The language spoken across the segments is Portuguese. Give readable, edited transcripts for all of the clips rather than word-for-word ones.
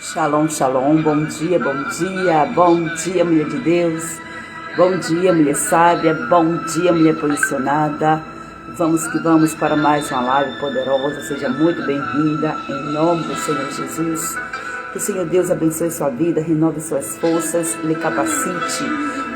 Shalom, shalom, bom dia, mulher de Deus, bom dia, mulher sábia, bom dia, mulher posicionada. Vamos que vamos para mais uma live poderosa, seja muito bem-vinda, em nome do Senhor Jesus. Que o Senhor Deus abençoe sua vida, renove suas forças, lhe capacite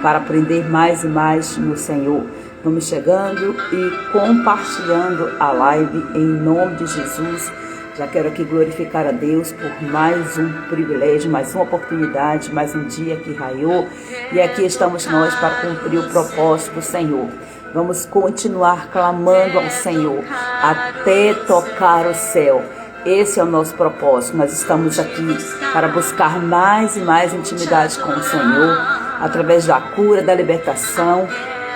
para aprender mais e mais no Senhor. Vamos chegando e compartilhando a live em nome de Jesus. Já quero aqui glorificar a Deus por mais um privilégio, mais uma oportunidade, mais um dia que raiou. E aqui estamos nós para cumprir o propósito do Senhor. Vamos continuar clamando ao Senhor até tocar o céu. Esse é o nosso propósito. Nós estamos aqui para buscar mais e mais intimidade com o Senhor, através da cura, da libertação,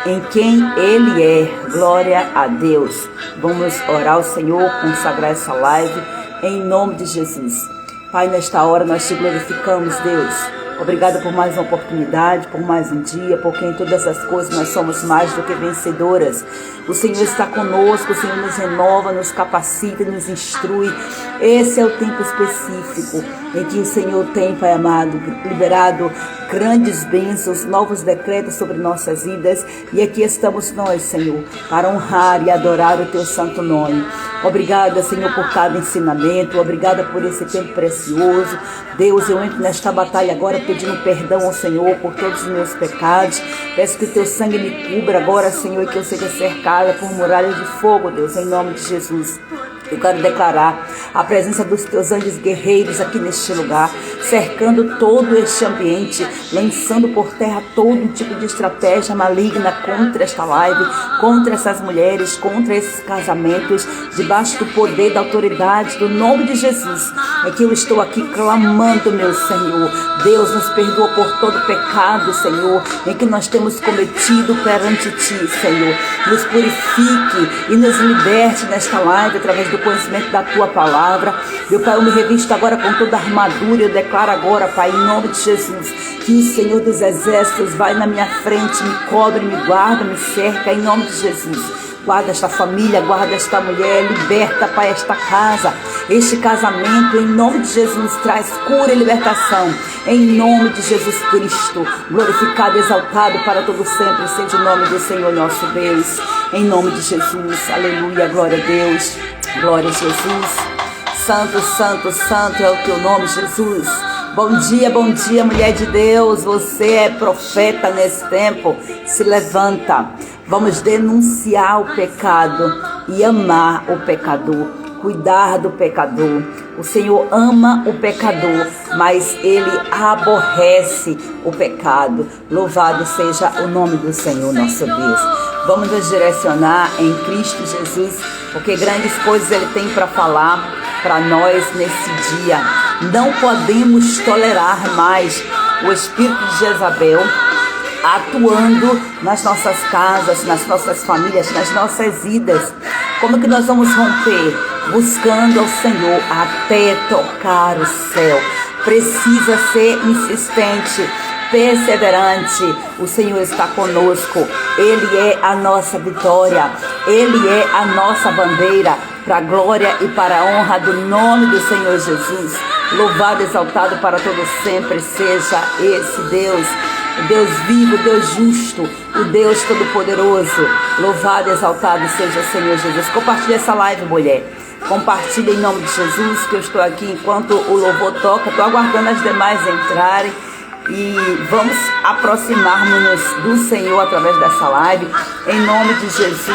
em quem Ele é. Glória a Deus. Vamos orar ao Senhor, consagrar essa live em nome de Jesus. Pai, nesta hora nós te glorificamos, Deus. Obrigada por mais uma oportunidade, por mais um dia, porque em todas as coisas nós somos mais do que vencedoras. O Senhor está conosco, o Senhor nos renova, nos capacita, nos instrui. Esse é o tempo específico em que o Senhor tem, Pai amado, liberado grandes bênçãos, novos decretos sobre nossas vidas. E aqui estamos nós, Senhor, para honrar e adorar o Teu santo nome. Obrigada, Senhor, por cada ensinamento. Obrigada por esse tempo precioso. Deus, eu entro nesta batalha agora pedindo perdão ao Senhor por todos os meus pecados. Peço que o Teu sangue me cubra agora, Senhor, e que eu seja cercada por muralhas de fogo, Deus, em nome de Jesus. Eu quero declarar a presença dos Teus anjos guerreiros aqui neste lugar, cercando todo este ambiente, lançando por terra todo tipo de estratégia maligna contra esta live, contra essas mulheres, contra esses casamentos, debaixo do poder, da autoridade, do nome de Jesus. É que eu estou aqui clamando, meu Senhor. Deus, nos perdoa por todo pecado, Senhor, em que nós temos cometido perante Ti, Senhor. Nos purifique e nos liberte nesta live através do conhecimento da Tua palavra. Meu Pai, eu me revisto agora com toda a armadura. Eu declaro agora, Pai, em nome de Jesus, que o Senhor dos Exércitos vai na minha frente, me cobre, me guarda, me cerca, em nome de Jesus. Guarda esta família, guarda esta mulher, liberta, Pai, esta casa, este casamento, em nome de Jesus, traz cura e libertação, em nome de Jesus Cristo, glorificado e exaltado para todo sempre, seja o nome do Senhor nosso Deus, em nome de Jesus, aleluia, glória a Deus, glória a Jesus, santo, santo, santo é o Teu nome, Jesus. Bom dia, mulher de Deus, você é profeta nesse tempo, se levanta. Vamos denunciar o pecado e amar o pecador, cuidar do pecador. O Senhor ama o pecador, mas Ele aborrece o pecado. Louvado seja o nome do Senhor, nosso Deus. Vamos nos direcionar em Cristo Jesus, porque grandes coisas Ele tem para falar para nós nesse dia. Não podemos tolerar mais o espírito de Jezabel atuando nas nossas casas, nas nossas famílias, nas nossas vidas. Como que nós vamos romper? Buscando ao Senhor até tocar o céu. Precisa ser insistente, perseverante. O Senhor está conosco. Ele é a nossa vitória. Ele é a nossa bandeira, para a glória e para a honra do nome do Senhor Jesus. Louvado e exaltado para todo sempre seja esse Deus. O Deus vivo, o Deus justo, o Deus todo-poderoso. Louvado e exaltado seja o Senhor Jesus. Compartilhe essa live, mulher. Compartilhe em nome de Jesus, que eu estou aqui enquanto o louvor toca. Estou aguardando as demais entrarem. E vamos aproximar-nos do Senhor através dessa live. Em nome de Jesus.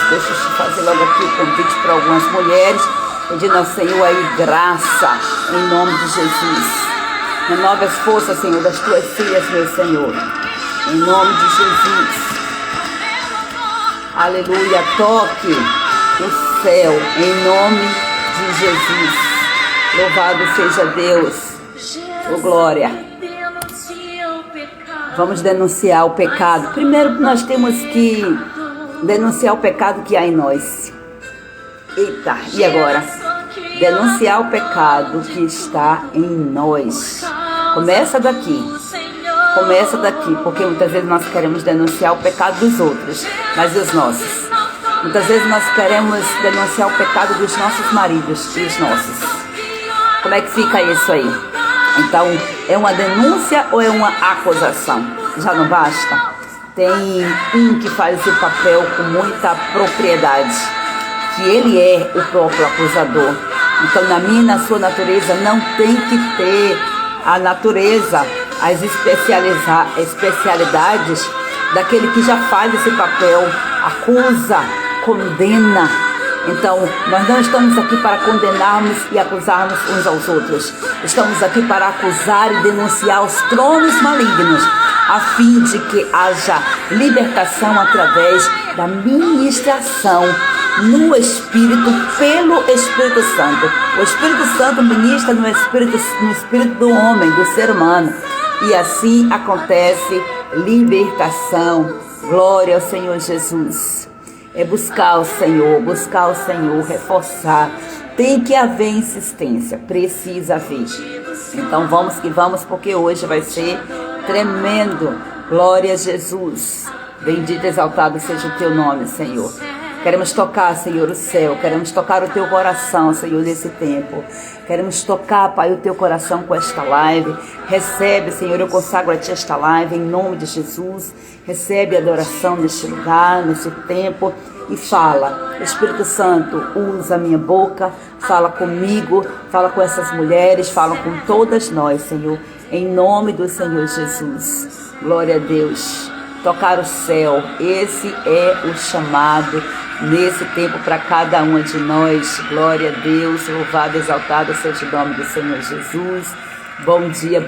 Deixa eu fazer logo aqui o convite para algumas mulheres. Pedindo ao Senhor aí graça. Em nome de Jesus. Renove as forças, Senhor, das Tuas filhas, meu Senhor. Em nome de Jesus. Aleluia. Toque o céu. Em nome de Jesus. Louvado seja Deus. Oh, glória. Vamos denunciar o pecado. Primeiro nós temos que denunciar o pecado que há em nós. Eita, e agora? Denunciar o pecado que está em nós. Começa daqui, porque muitas vezes nós queremos denunciar o pecado dos outros, mas e os nossos? Muitas vezes nós queremos denunciar o pecado dos nossos maridos e os nossos. Como é que fica isso aí? Então, é uma denúncia ou é uma acusação? Já não basta? Tem um que faz esse papel com muita propriedade, que ele é o próprio acusador. Então, na minha e na sua natureza, não tem que ter a natureza, as especialidades daquele que já faz esse papel, acusa, condena. Então, nós não estamos aqui para condenarmos e acusarmos uns aos outros. Estamos aqui para acusar e denunciar os tronos malignos, a fim de que haja libertação através da ministração no Espírito, pelo Espírito Santo. O Espírito Santo ministra no espírito do homem, do ser humano. E assim acontece libertação. Glória ao Senhor Jesus. É buscar o Senhor, reforçar. Tem que haver insistência, precisa haver. Então vamos que vamos, porque hoje vai ser tremendo. Glória a Jesus. Bendito e exaltado seja o teu nome, Senhor. Queremos tocar, Senhor, o céu. Queremos tocar o teu coração, Senhor, nesse tempo. Queremos tocar, Pai, o teu coração com esta live. Recebe, Senhor, eu consagro a ti esta live em nome de Jesus. Recebe a adoração neste lugar, nesse tempo. E fala, Espírito Santo, usa a minha boca, fala comigo, fala com essas mulheres, fala com todas nós, Senhor, em nome do Senhor Jesus. Glória a Deus. Tocar o céu, esse é o chamado nesse tempo para cada uma de nós. Glória a Deus, louvado, exaltado seja o nome do Senhor Jesus. Bom dia,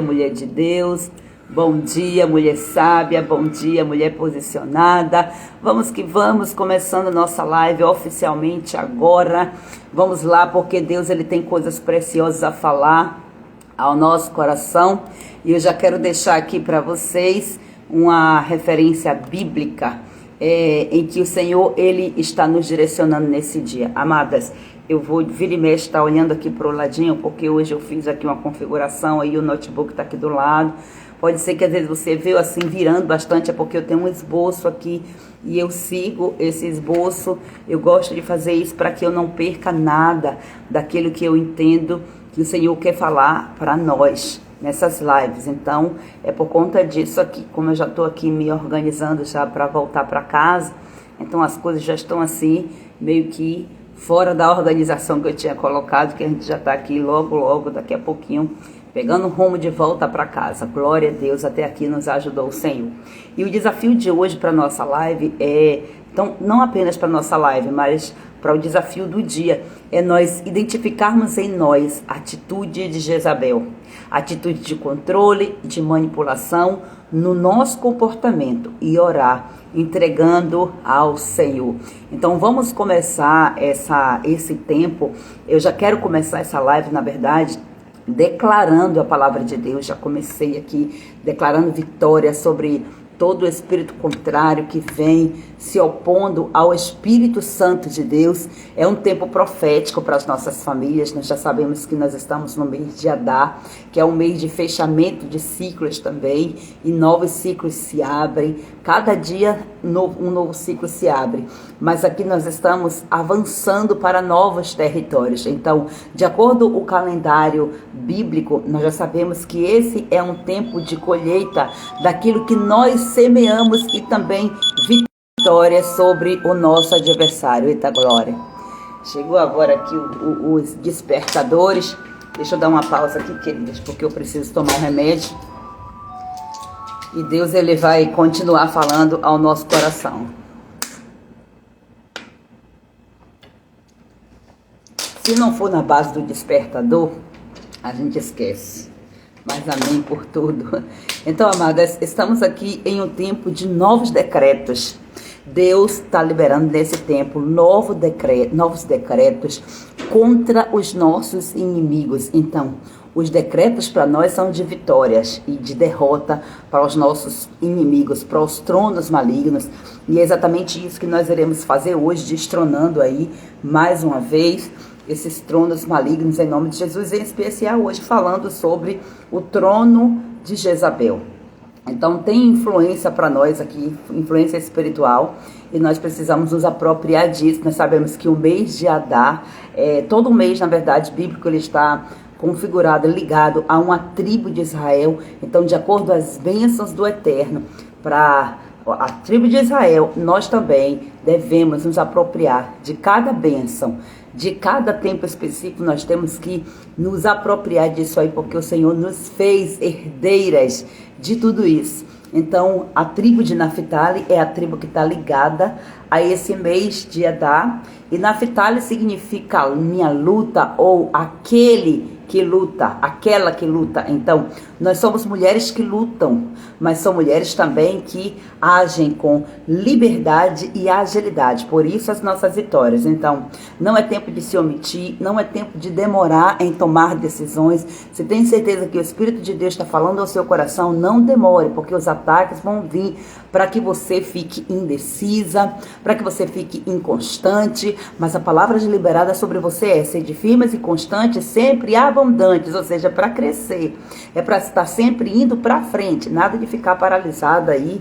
mulher de Deus. Bom dia, mulher sábia, bom dia, mulher posicionada. Vamos que vamos, começando nossa live oficialmente agora. Vamos lá, porque Deus ele tem coisas preciosas a falar ao nosso coração. E eu já quero deixar aqui para vocês uma referência bíblica em que o Senhor ele está nos direcionando nesse dia. Amadas, eu vou vira e mexe estar olhando aqui para o ladinho, porque hoje eu fiz aqui uma configuração, aí o notebook está aqui do lado. Pode ser que às vezes você vê assim virando bastante, é porque eu tenho um esboço aqui e eu sigo esse esboço. Eu gosto de fazer isso para que eu não perca nada daquilo que eu entendo que o Senhor quer falar para nós nessas lives. Então, é por conta disso aqui, como eu já estou aqui me organizando já para voltar para casa, então as coisas já estão assim, meio que fora da organização que eu tinha colocado, que a gente já está aqui logo, daqui a pouquinho, pegando rumo de volta para casa. Glória a Deus, até aqui nos ajudou o Senhor. E o desafio de hoje para nossa live então, não apenas para nossa live, mas para o desafio do dia, é nós identificarmos em nós a atitude de Jezabel, atitude de controle, de manipulação no nosso comportamento e orar, entregando ao Senhor. Então vamos começar esse tempo. Eu já quero começar essa live, na verdade, declarando a palavra de Deus. Já comecei aqui declarando vitória sobre todo o espírito contrário que vem se opondo ao Espírito Santo de Deus. É um tempo profético para as nossas famílias. Nós já sabemos que nós estamos no mês de Adar, que é um mês de fechamento de ciclos também, e novos ciclos se abrem. Cada dia um novo ciclo se abre, mas aqui nós estamos avançando para novos territórios. Então, de acordo com o calendário bíblico, nós já sabemos que esse é um tempo de colheita daquilo que nós semeamos e também vitória sobre o nosso adversário. Eita glória! Chegou agora aqui os despertadores. Deixa eu dar uma pausa aqui, queridas, porque eu preciso tomar um remédio. E Deus ele vai continuar falando ao nosso coração. Se não for na base do despertador, a gente esquece. Mas amém por tudo. Então, amadas, estamos aqui em um tempo de novos decretos. Deus está liberando nesse tempo novos decretos contra os nossos inimigos. Então, os decretos para nós são de vitórias e de derrota para os nossos inimigos, para os tronos malignos. E é exatamente isso que nós iremos fazer hoje, destronando aí, mais uma vez, esses tronos malignos em nome de Jesus, em especial hoje falando sobre o trono de Jezabel. Então tem influência para nós aqui, influência espiritual, e nós precisamos nos apropriar disso. Nós sabemos que o mês de Adar, todo mês, na verdade, bíblico, ele está configurado, ligado a uma tribo de Israel. Então, de acordo às bênçãos do Eterno, para a tribo de Israel, nós também devemos nos apropriar de cada bênção, de cada tempo específico. Nós temos que nos apropriar disso aí, porque o Senhor nos fez herdeiras de tudo isso. Então, a tribo de Naphtali é a tribo que está ligada a esse mês de Adar. E Naphtali significa minha luta, ou aquele que luta, aquela que luta. Então, nós somos mulheres que lutam, mas são mulheres também que agem com liberdade e agilidade. Por isso as nossas vitórias. Então, não é tempo de se omitir, não é tempo de demorar em tomar decisões. Se tem certeza que o Espírito de Deus está falando ao seu coração, não demore, porque os ataques vão vir para que você fique indecisa, para que você fique inconstante. Mas a palavra de liberada sobre você é: sede firmes e constantes, sempre abundantes, ou seja, para crescer. É para estar sempre indo para frente, nada de ficar paralisada aí,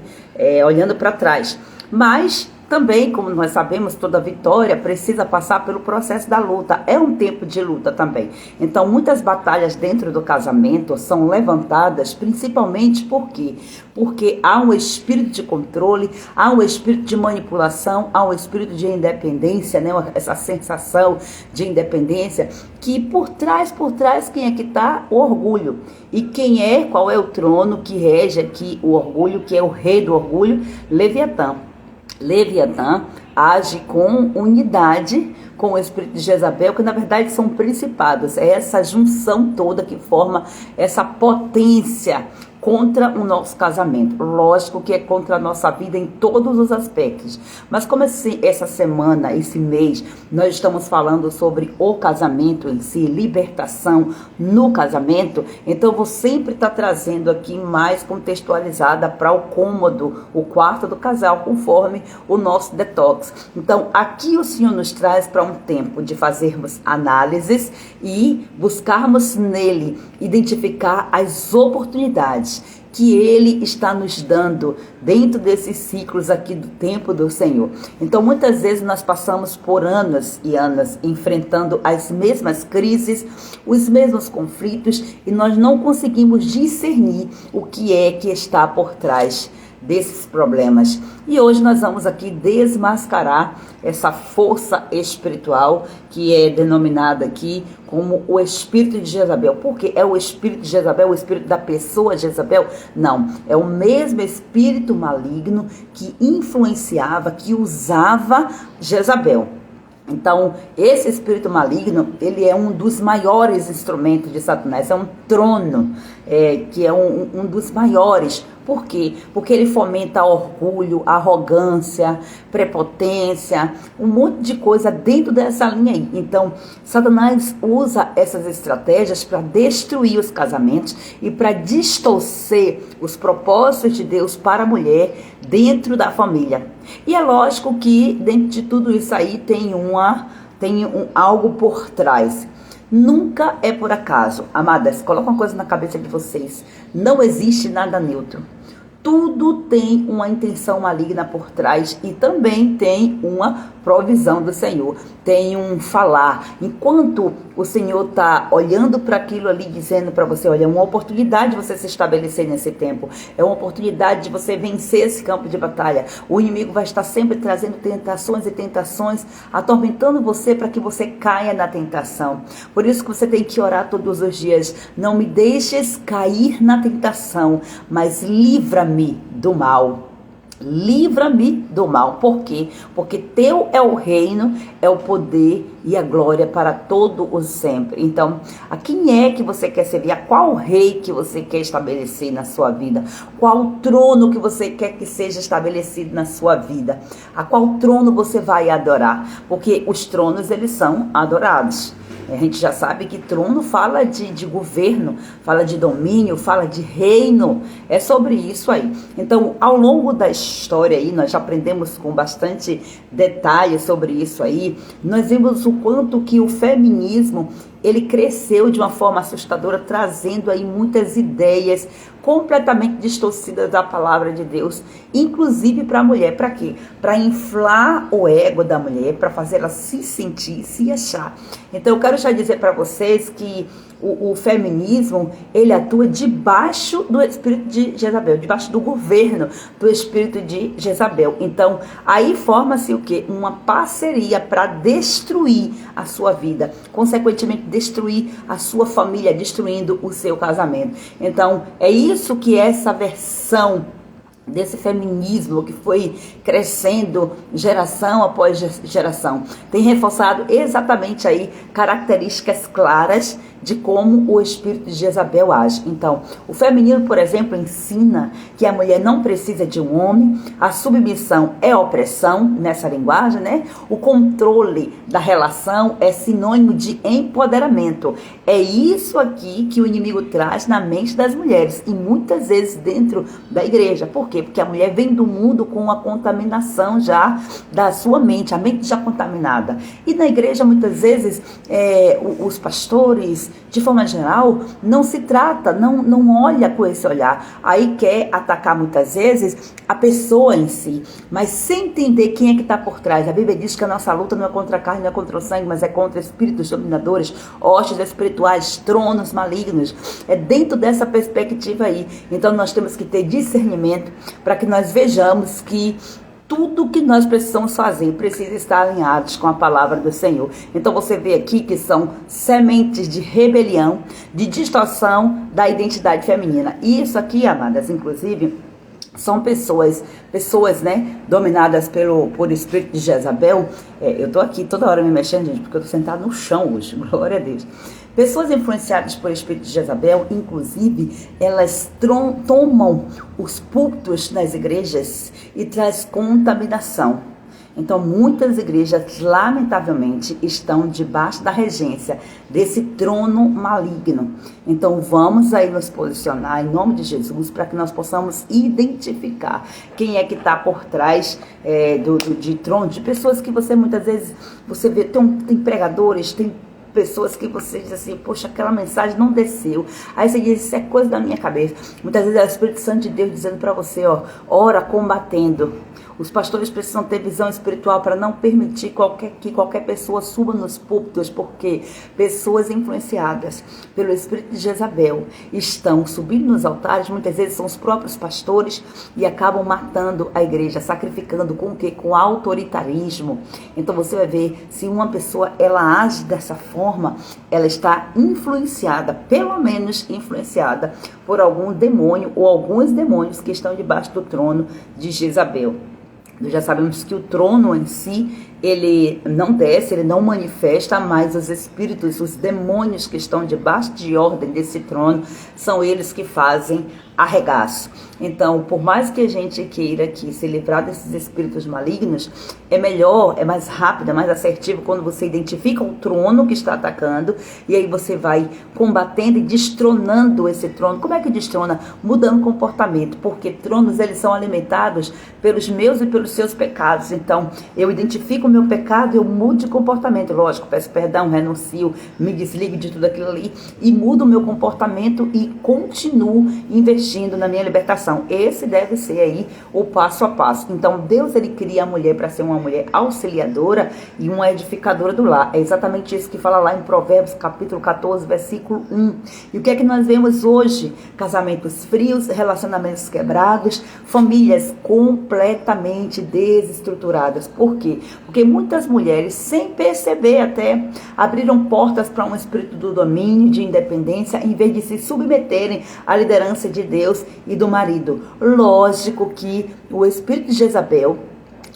olhando para trás. Mas também, como nós sabemos, toda vitória precisa passar pelo processo da luta. É um tempo de luta também. Então, muitas batalhas dentro do casamento são levantadas, principalmente por quê? Porque há um espírito de controle, há um espírito de manipulação, há um espírito de independência, né? Essa sensação de independência, que por trás, quem é que está? O orgulho. E qual é o trono que rege aqui o orgulho, que é o rei do orgulho? Leviatã. Leviatã age com unidade com o espírito de Jezabel, que na verdade são principados. É essa junção toda que forma essa potência contra o nosso casamento. Lógico que é contra a nossa vida em todos os aspectos. Mas como essa semana, esse mês, nós estamos falando sobre o casamento em si, libertação no casamento, então eu vou sempre estar trazendo aqui mais contextualizada para o cômodo, o quarto do casal, conforme o nosso detox. Então aqui o Senhor nos traz para um tempo de fazermos análises e buscarmos nele identificar as oportunidades que Ele está nos dando dentro desses ciclos aqui do tempo do Senhor. Então, muitas vezes nós passamos por anos e anos enfrentando as mesmas crises, os mesmos conflitos, e nós não conseguimos discernir o que é que está por trás desses problemas. E hoje nós vamos aqui desmascarar essa força espiritual que é denominada aqui como o espírito de Jezabel. Por que é o espírito de Jezabel, o espírito da pessoa Jezabel? Não, é o mesmo espírito maligno que influenciava, que usava Jezabel. Então, esse espírito maligno, ele é um dos maiores instrumentos de Satanás, é um trono, que é um dos maiores. Por quê? Porque ele fomenta orgulho, arrogância, prepotência, um monte de coisa dentro dessa linha aí. Então, Satanás usa essas estratégias para destruir os casamentos e para distorcer os propósitos de Deus para a mulher dentro da família. E é lógico que dentro de tudo isso aí tem algo por trás. Nunca é por acaso. Amadas, coloca uma coisa na cabeça de vocês. Não existe nada neutro. Tudo tem uma intenção maligna por trás e também tem uma provisão do Senhor. Tem um falar. Enquanto o Senhor está olhando para aquilo ali, dizendo para você, olha, é uma oportunidade de você se estabelecer nesse tempo. É uma oportunidade de você vencer esse campo de batalha. O inimigo vai estar sempre trazendo tentações e tentações, atormentando você para que você caia na tentação. Por isso que você tem que orar todos os dias. Não me deixes cair na tentação, mas livra-me do mal. Livra-me do mal. Por quê? Porque teu é o reino, é o poder e a glória para todo o sempre. Então, a quem é que você quer servir? A qual rei que você quer estabelecer na sua vida? Qual trono que você quer que seja estabelecido na sua vida? A qual trono você vai adorar? Porque os tronos, eles são adorados. A gente já sabe que trono fala de governo, fala de domínio, fala de reino. É sobre isso aí. Então, ao longo da história aí, nós já aprendemos com bastante detalhe sobre isso aí. Nós vimos o quanto que o feminismo ele cresceu de uma forma assustadora, trazendo aí muitas ideias completamente distorcidas da palavra de Deus, inclusive para a mulher. Para quê? Para inflar o ego da mulher, para fazer ela se sentir, se achar. Então eu quero já dizer para vocês que o feminismo, ele atua debaixo do espírito de Jezabel, debaixo do governo do espírito de Jezabel. Então, aí forma-se o quê? Uma parceria para destruir a sua vida, consequentemente destruir a sua família, destruindo o seu casamento. Então, é isso que essa versão desse feminismo que foi crescendo geração após geração tem reforçado exatamente aí características claras de como o espírito de Jezabel age. Então, o feminino, por exemplo, ensina que a mulher não precisa de um homem, a submissão é opressão, nessa linguagem, né? O controle da relação é sinônimo de empoderamento. É isso aqui que o inimigo traz na mente das mulheres e muitas vezes dentro da igreja. Por quê? Porque a mulher vem do mundo com a contaminação já da sua mente, a mente já contaminada. E na igreja, muitas vezes, os pastores, de forma geral, não se trata, não olha com esse olhar. Aí quer atacar muitas vezes a pessoa em si, mas sem entender quem é que está por trás. A Bíblia diz que a nossa luta não é contra a carne, não é contra o sangue, mas é contra espíritos dominadores, hostes espirituais, tronos malignos. É dentro dessa perspectiva aí. Então nós temos que ter discernimento para que nós vejamos que tudo que nós precisamos fazer precisa estar alinhados com a palavra do Senhor. Então você vê aqui que são sementes de rebelião, de distorção da identidade feminina. E isso aqui, amadas, inclusive, são pessoas, né, dominadas por espírito de Jezabel. Eu tô aqui toda hora me mexendo, gente, porque eu tô sentada no chão hoje, glória a Deus. Pessoas influenciadas por espírito de Jezabel, inclusive, elas tomam os púlpitos nas igrejas e traz contaminação. Então, muitas igrejas, lamentavelmente, estão debaixo da regência desse trono maligno. Então, vamos aí nos posicionar em nome de Jesus para que nós possamos identificar quem é que está por trás de trono, de pessoas que você muitas vezes, você vê, tem pregadores, tem pessoas que você diz assim, poxa, aquela mensagem não desceu. Aí você diz, isso é coisa da minha cabeça. Muitas vezes é o Espírito Santo de Deus dizendo para você, ora combatendo. Os pastores precisam ter visão espiritual para não permitir que qualquer pessoa suba nos púlpitos, porque pessoas influenciadas pelo espírito de Jezabel estão subindo nos altares, muitas vezes são os próprios pastores e acabam matando a igreja, sacrificando com o quê? Com autoritarismo. Então você vai ver, se uma pessoa ela age dessa forma, ela está influenciada, pelo menos influenciada por algum demônio ou alguns demônios que estão debaixo do trono de Jezabel. Nós já sabemos que o trono em si, ele não desce, ele não manifesta, mas os espíritos, os demônios que estão debaixo de ordem desse trono, são eles que fazem arregaço. Então, por mais que a gente queira aqui se livrar desses espíritos malignos, é melhor, é mais rápido, é mais assertivo quando você identifica o trono que está atacando e aí você vai combatendo e destronando esse trono. Como é que destrona? Mudando comportamento, porque tronos eles são alimentados pelos meus e pelos seus pecados. Então, eu identifico o meu pecado, eu mudo de comportamento. Lógico, peço perdão, renuncio, me desligo de tudo aquilo ali e mudo o meu comportamento e continuo investindo na minha libertação. Esse deve ser aí o passo a passo. Então, Deus ele cria a mulher para ser uma mulher auxiliadora e uma edificadora do lar. É exatamente isso que fala lá em Provérbios, capítulo 14, versículo 1. E o que é que nós vemos hoje? Casamentos frios, relacionamentos quebrados, famílias completamente desestruturadas. Por quê? Porque muitas mulheres, sem perceber até, abriram portas para um espírito do domínio, de independência, em vez de se submeterem à liderança de Deus e do marido. Lógico que o espírito de Jezabel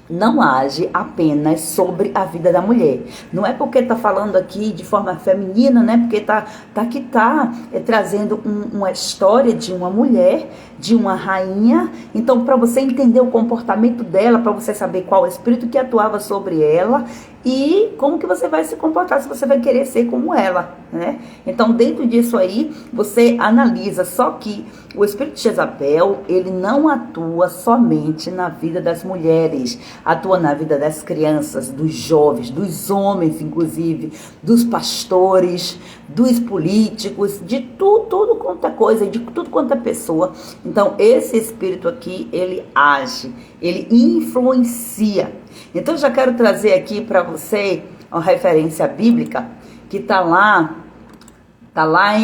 não age apenas sobre a vida da mulher. Não é porque está falando aqui de forma feminina, né? Porque está trazendo uma história de uma mulher, de uma rainha. Então, para você entender o comportamento dela, para você saber qual espírito que atuava sobre ela, e como que você vai se comportar, se você vai querer ser como ela, né? Então, dentro disso aí, você analisa. Só que o espírito de Jezabel, ele não atua somente na vida das mulheres, atua na vida das crianças, dos jovens, dos homens, inclusive, dos pastores, dos políticos, de tudo quanto é coisa, de tudo quanto é pessoa. Então, esse espírito aqui, ele age, ele influencia. Então, eu já quero trazer aqui para você uma referência bíblica que está lá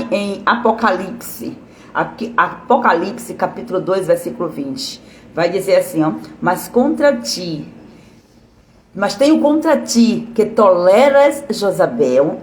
em Apocalipse. Apocalipse, capítulo 2, versículo 20. Vai dizer assim, ó: mas tenho contra ti que toleras Jezabel,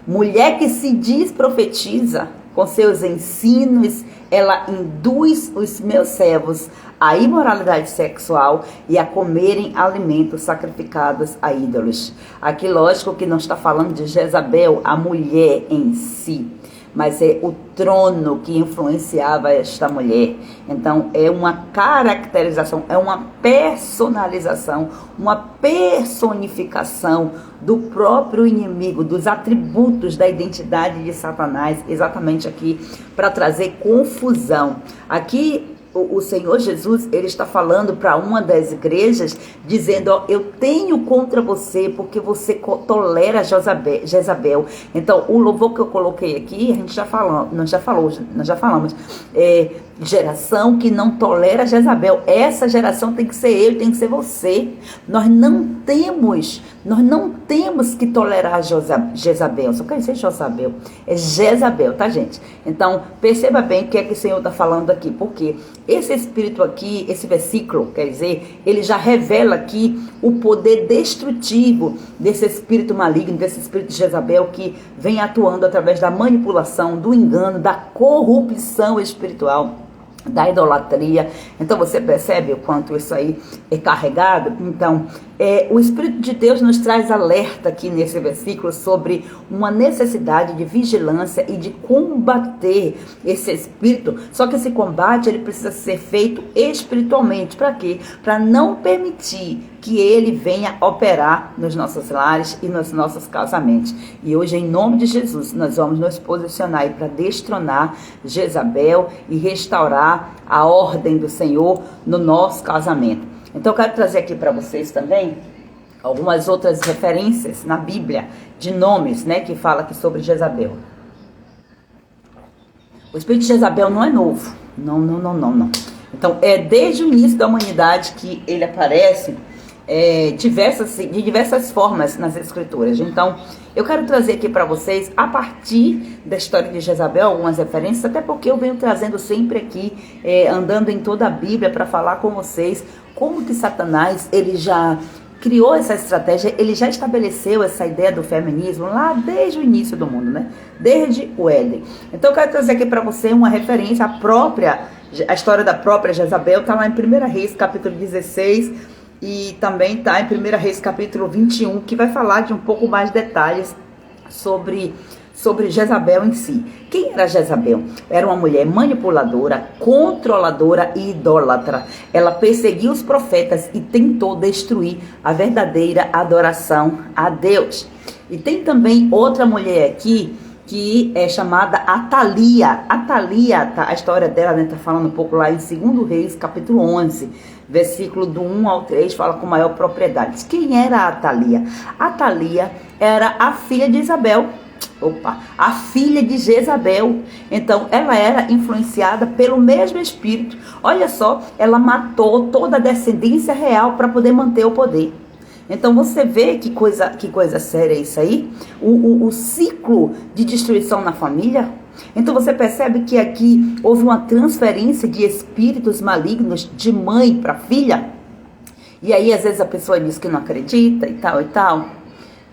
mulher que se diz profetiza, com seus ensinos ela induz os meus servos à imoralidade sexual e a comerem alimentos sacrificados a ídolos. Aqui, lógico que não está falando de Jezabel, a mulher em si, mas é o trono que influenciava esta mulher. Então, é uma caracterização, é uma personalização, uma personificação do próprio inimigo, dos atributos da identidade de Satanás, exatamente aqui, para trazer confusão. Aqui, o Senhor Jesus, ele está falando para uma das igrejas, dizendo, ó, eu tenho contra você, porque você tolera Jezabel. Então, o louvor que eu coloquei aqui, a gente nós já falamos, geração que não tolera Jezabel. Essa geração tem que ser eu, tem que ser você. Nós não temos que tolerar Jezabel. Só quer dizer Jezabel. É Jezabel, tá, gente? Então, perceba bem o que é que o Senhor está falando aqui. Porque esse espírito aqui, esse versículo, quer dizer, ele já revela aqui o poder destrutivo desse espírito maligno, desse espírito de Jezabel, que vem atuando através da manipulação, do engano, da corrupção espiritual, da idolatria. Então você percebe o quanto isso aí é carregado? Então, o Espírito de Deus nos traz alerta aqui nesse versículo sobre uma necessidade de vigilância e de combater esse espírito. Só que esse combate, ele precisa ser feito espiritualmente. Para quê? Para não permitir que ele venha operar nos nossos lares e nos nossos casamentos. E hoje, em nome de Jesus, nós vamos nos posicionar aí para destronar Jezabel e restaurar a ordem do Senhor no nosso casamento. Então, eu quero trazer aqui para vocês também algumas outras referências na Bíblia de nomes, né, que fala aqui sobre Jezabel. O espírito de Jezabel não é novo. Não. Então, é desde o início da humanidade que ele aparece de diversas formas nas escrituras. Então, eu quero trazer aqui para vocês, a partir da história de Jezabel, algumas referências, até porque eu venho trazendo sempre aqui, andando em toda a Bíblia, para falar com vocês como que Satanás, ele já criou essa estratégia, ele já estabeleceu essa ideia do feminismo lá desde o início do mundo, né? Desde o Éden. Então, eu quero trazer aqui para você uma referência a história da própria Jezabel, está lá em 1 Reis, capítulo 16, e também está em 1 Reis, capítulo 21, que vai falar de um pouco mais detalhes sobre Jezabel em si. Quem era Jezabel? Era uma mulher manipuladora, controladora e idólatra. Ela perseguiu os profetas e tentou destruir a verdadeira adoração a Deus. E tem também outra mulher aqui, que é chamada Atalia. Atalia, a história dela, né, tá falando um pouco lá em 2 Reis, capítulo 11, versículo do 1 ao 3, fala com maior propriedade. Quem era a Atalia? Atalia era a filha de Isabel. A filha de Jezabel. Então, ela era influenciada pelo mesmo espírito. Olha só, ela matou toda a descendência real para poder manter o poder. Então, você vê que coisa séria é isso aí? O ciclo de destruição na família. Então, você percebe que aqui houve uma transferência de espíritos malignos de mãe para filha. E aí, às vezes, a pessoa diz que não acredita e tal e tal.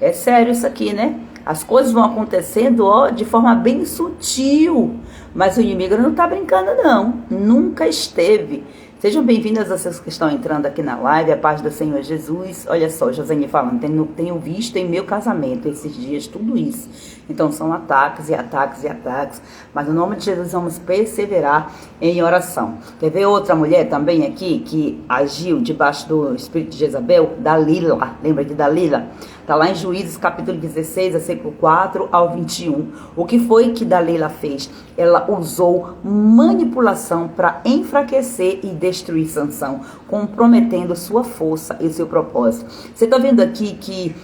É sério isso aqui, né? As coisas vão acontecendo, de forma bem sutil. Mas o inimigo não está brincando, não. Nunca esteve Sejam bem-vindas a vocês que estão entrando aqui na live, a paz do Senhor Jesus. Olha só, Josane falando, tenho visto em meu casamento esses dias tudo isso. Então são ataques e ataques e ataques, mas no nome de Jesus vamos perseverar em oração. Quer ver outra mulher também aqui que agiu debaixo do espírito de Jezabel? Dalila, lembra de Dalila? Está lá em Juízes capítulo 16, versículo 4 ao 21. O que foi que Dalila fez? Ela usou manipulação para enfraquecer e destruir Sansão, comprometendo sua força e seu propósito. Você está vendo aqui que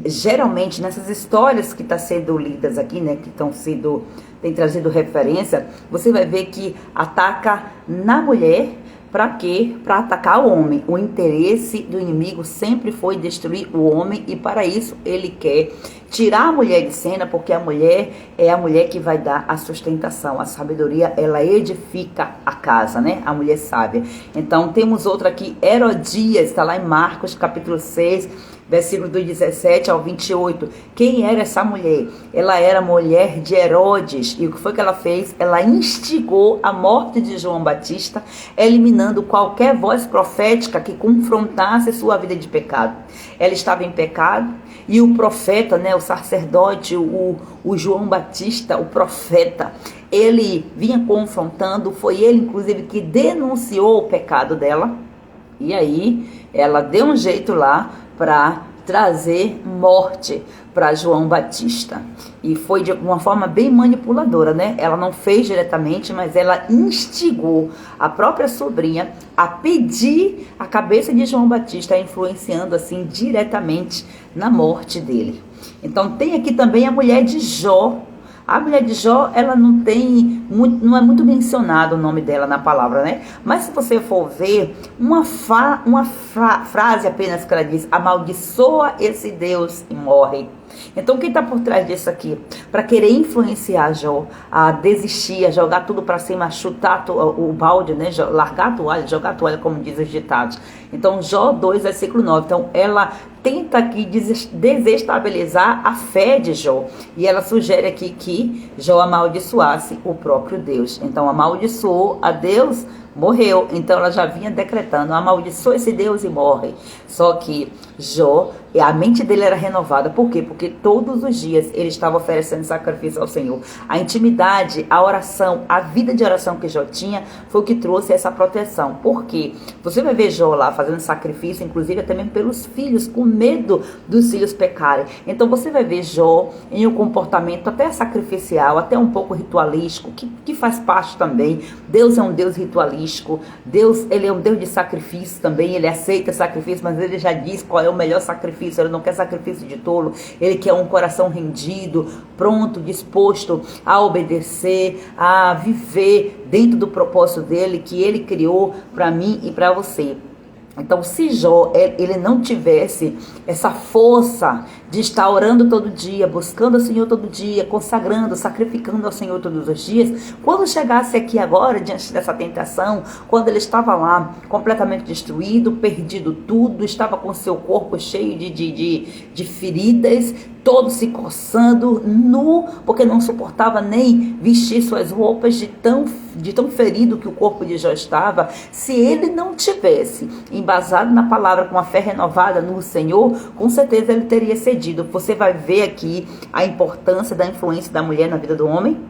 geralmente nessas histórias que estão sendo lidas aqui, né, que tem trazido referência, você vai ver que ataca na mulher. Para quê? Para atacar o homem. O interesse do inimigo sempre foi destruir o homem e para isso ele quer tirar a mulher de cena, porque a mulher é a mulher que vai dar a sustentação. A sabedoria, ela edifica a casa, né? A mulher sábia. Então temos outra aqui, Herodias, está lá em Marcos capítulo 6, versículo do 17 ao 28. Quem era essa mulher? Ela era mulher de Herodes. E o que foi que ela fez? Ela instigou a morte de João Batista, eliminando qualquer voz profética que confrontasse sua vida de pecado. Ela estava em pecado e o profeta, né, o sacerdote, o João Batista, o profeta, ele vinha confrontando. Foi ele, inclusive, que denunciou o pecado dela. E aí ela deu um jeito lá para trazer morte para João Batista. E foi de uma forma bem manipuladora, né? Ela não fez diretamente, mas ela instigou a própria sobrinha a pedir a cabeça de João Batista, influenciando assim diretamente na morte dele. Então tem aqui também a mulher de Jó. A mulher de Jó, ela não é muito mencionado o nome dela na palavra, né? Mas se você for ver, uma frase apenas que ela diz: amaldiçoa esse Deus e morre. Então quem está por trás disso aqui? Para querer influenciar Jó a desistir, a jogar tudo para cima, a chutar o balde, né? Largar a toalha, jogar a toalha, como diz os ditados. Então Jó 2, versículo 9. Então ela tenta aqui desestabilizar a fé de Jó. E ela sugere aqui que Jó amaldiçoasse o próprio Deus. Então amaldiçoou a Deus, morreu. Então ela já vinha decretando: amaldiçoa esse Deus e morre. Só que Jó, a mente dele era renovada. Por quê? Porque todos os dias ele estava oferecendo sacrifício ao Senhor. A intimidade, a oração, a vida de oração que Jó tinha foi o que trouxe essa proteção. Por quê? Você vai ver Jó lá fazendo sacrifício, inclusive até mesmo pelos filhos, com medo dos filhos pecarem. Então você vai ver Jó em um comportamento até sacrificial, até um pouco ritualístico, que faz parte também. Deus é um Deus ritualístico. Deus, ele é um Deus de sacrifício também. Ele aceita sacrifício, mas ele já diz qual é o melhor sacrifício. Ele não quer sacrifício de tolo. Ele quer um coração rendido, pronto, disposto a obedecer, a viver dentro do propósito dele, que ele criou para mim e para você. Então, se Jó, ele não tivesse essa força de estar orando todo dia, buscando o Senhor todo dia, consagrando, sacrificando ao Senhor todos os dias, quando chegasse aqui agora, diante dessa tentação, quando ele estava lá completamente destruído, perdido tudo, estava com seu corpo cheio de feridas, todo se coçando, nu, porque não suportava nem vestir suas roupas de tão ferido que o corpo de Jó estava. Se ele não tivesse embasado na palavra, com a fé renovada no Senhor, com certeza ele teria cedido. Você vai ver aqui a importância da influência da mulher na vida do homem.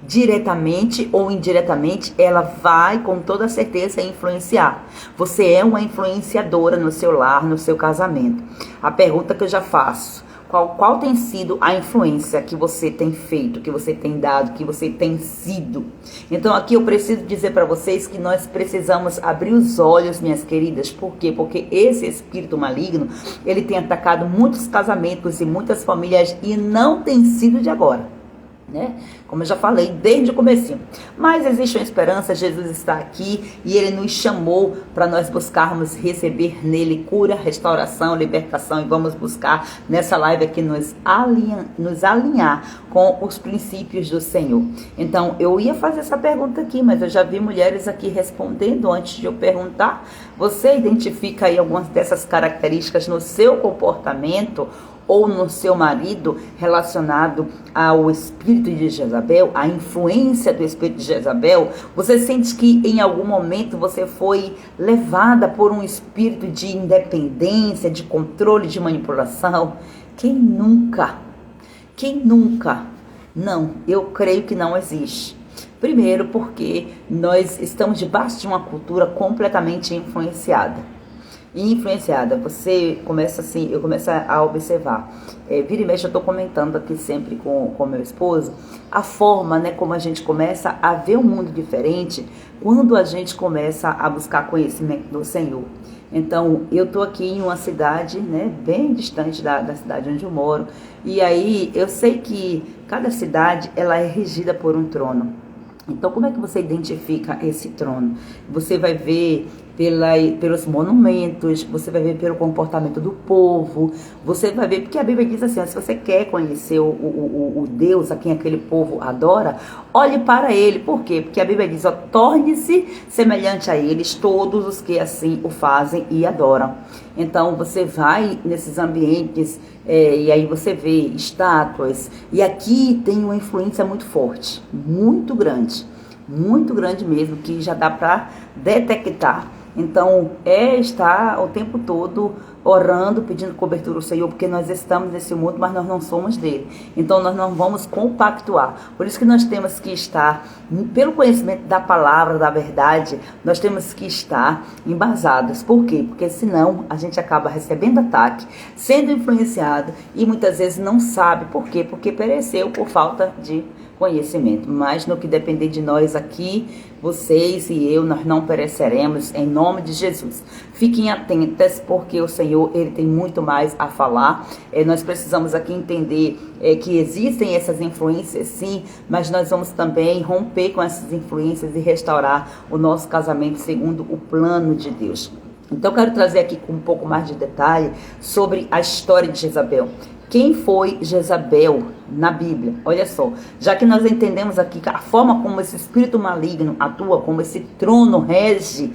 Diretamente ou indiretamente, ela vai com toda certeza influenciar. Você é uma influenciadora no seu lar, no seu casamento. A pergunta que eu já faço: qual tem sido a influência que você tem feito, que você tem dado, que você tem sido? Então aqui eu preciso dizer para vocês que nós precisamos abrir os olhos, minhas queridas. Por quê? Porque esse espírito maligno, ele tem atacado muitos casamentos e muitas famílias e não tem sido de agora, né? Como eu já falei desde o comecinho. Mas existe uma esperança. Jesus está aqui e ele nos chamou para nós buscarmos receber nele cura, restauração, libertação, e vamos buscar nessa live aqui nos alinhar com os princípios do Senhor. Então eu ia fazer essa pergunta aqui, mas eu já vi mulheres aqui respondendo antes de eu perguntar. Você identifica aí algumas dessas características no seu comportamento? ou no seu marido relacionado ao espírito de Jezabel, a influência do espírito de Jezabel? Você sente que em algum momento você foi levada por um espírito de independência, de controle, de manipulação? Quem nunca? Quem nunca? Não, eu creio que não existe. Primeiro porque nós estamos debaixo de uma cultura completamente influenciada. Você começa assim, eu começo a observar. Vira e mexe, eu estou comentando aqui sempre com meu esposo, a forma, né, como a gente começa a ver um mundo diferente quando a gente começa a buscar conhecimento do Senhor. Então, eu estou aqui em uma cidade, né, bem distante da cidade onde eu moro, e aí eu sei que cada cidade ela é regida por um trono. Então, como é que você identifica esse trono? Você vai ver pelos monumentos, você vai ver pelo comportamento do povo, você vai ver, porque a Bíblia diz assim, ó, se você quer conhecer o Deus a quem aquele povo adora, olhe para ele. Por quê? Porque a Bíblia diz, ó, torne-se semelhante a eles todos os que assim o fazem e adoram. Então, você vai nesses ambientes e aí você vê estátuas, e aqui tem uma influência muito forte, muito grande mesmo, que já dá para detectar. Então, estar o tempo todo orando, pedindo cobertura ao Senhor, porque nós estamos nesse mundo, mas nós não somos dele. Então, nós não vamos compactuar. Por isso que nós temos que estar, pelo conhecimento da palavra, da verdade, nós temos que estar embasados. Por quê? Porque senão a gente acaba recebendo ataque, sendo influenciado e muitas vezes não sabe. Por quê? Porque pereceu por falta de conhecimento. Mas no que depender de nós aqui, vocês e eu, nós não pereceremos em nome de Jesus. Fiquem atentas, porque o Senhor, ele tem muito mais a falar. Nós precisamos aqui entender que existem essas influências, sim, mas nós vamos também romper com essas influências e restaurar o nosso casamento segundo o plano de Deus. Então, eu quero trazer aqui com um pouco mais de detalhe sobre a história de Jezabel. Quem foi Jezabel na Bíblia? Olha só, já que nós entendemos aqui a forma como esse espírito maligno atua, como esse trono rege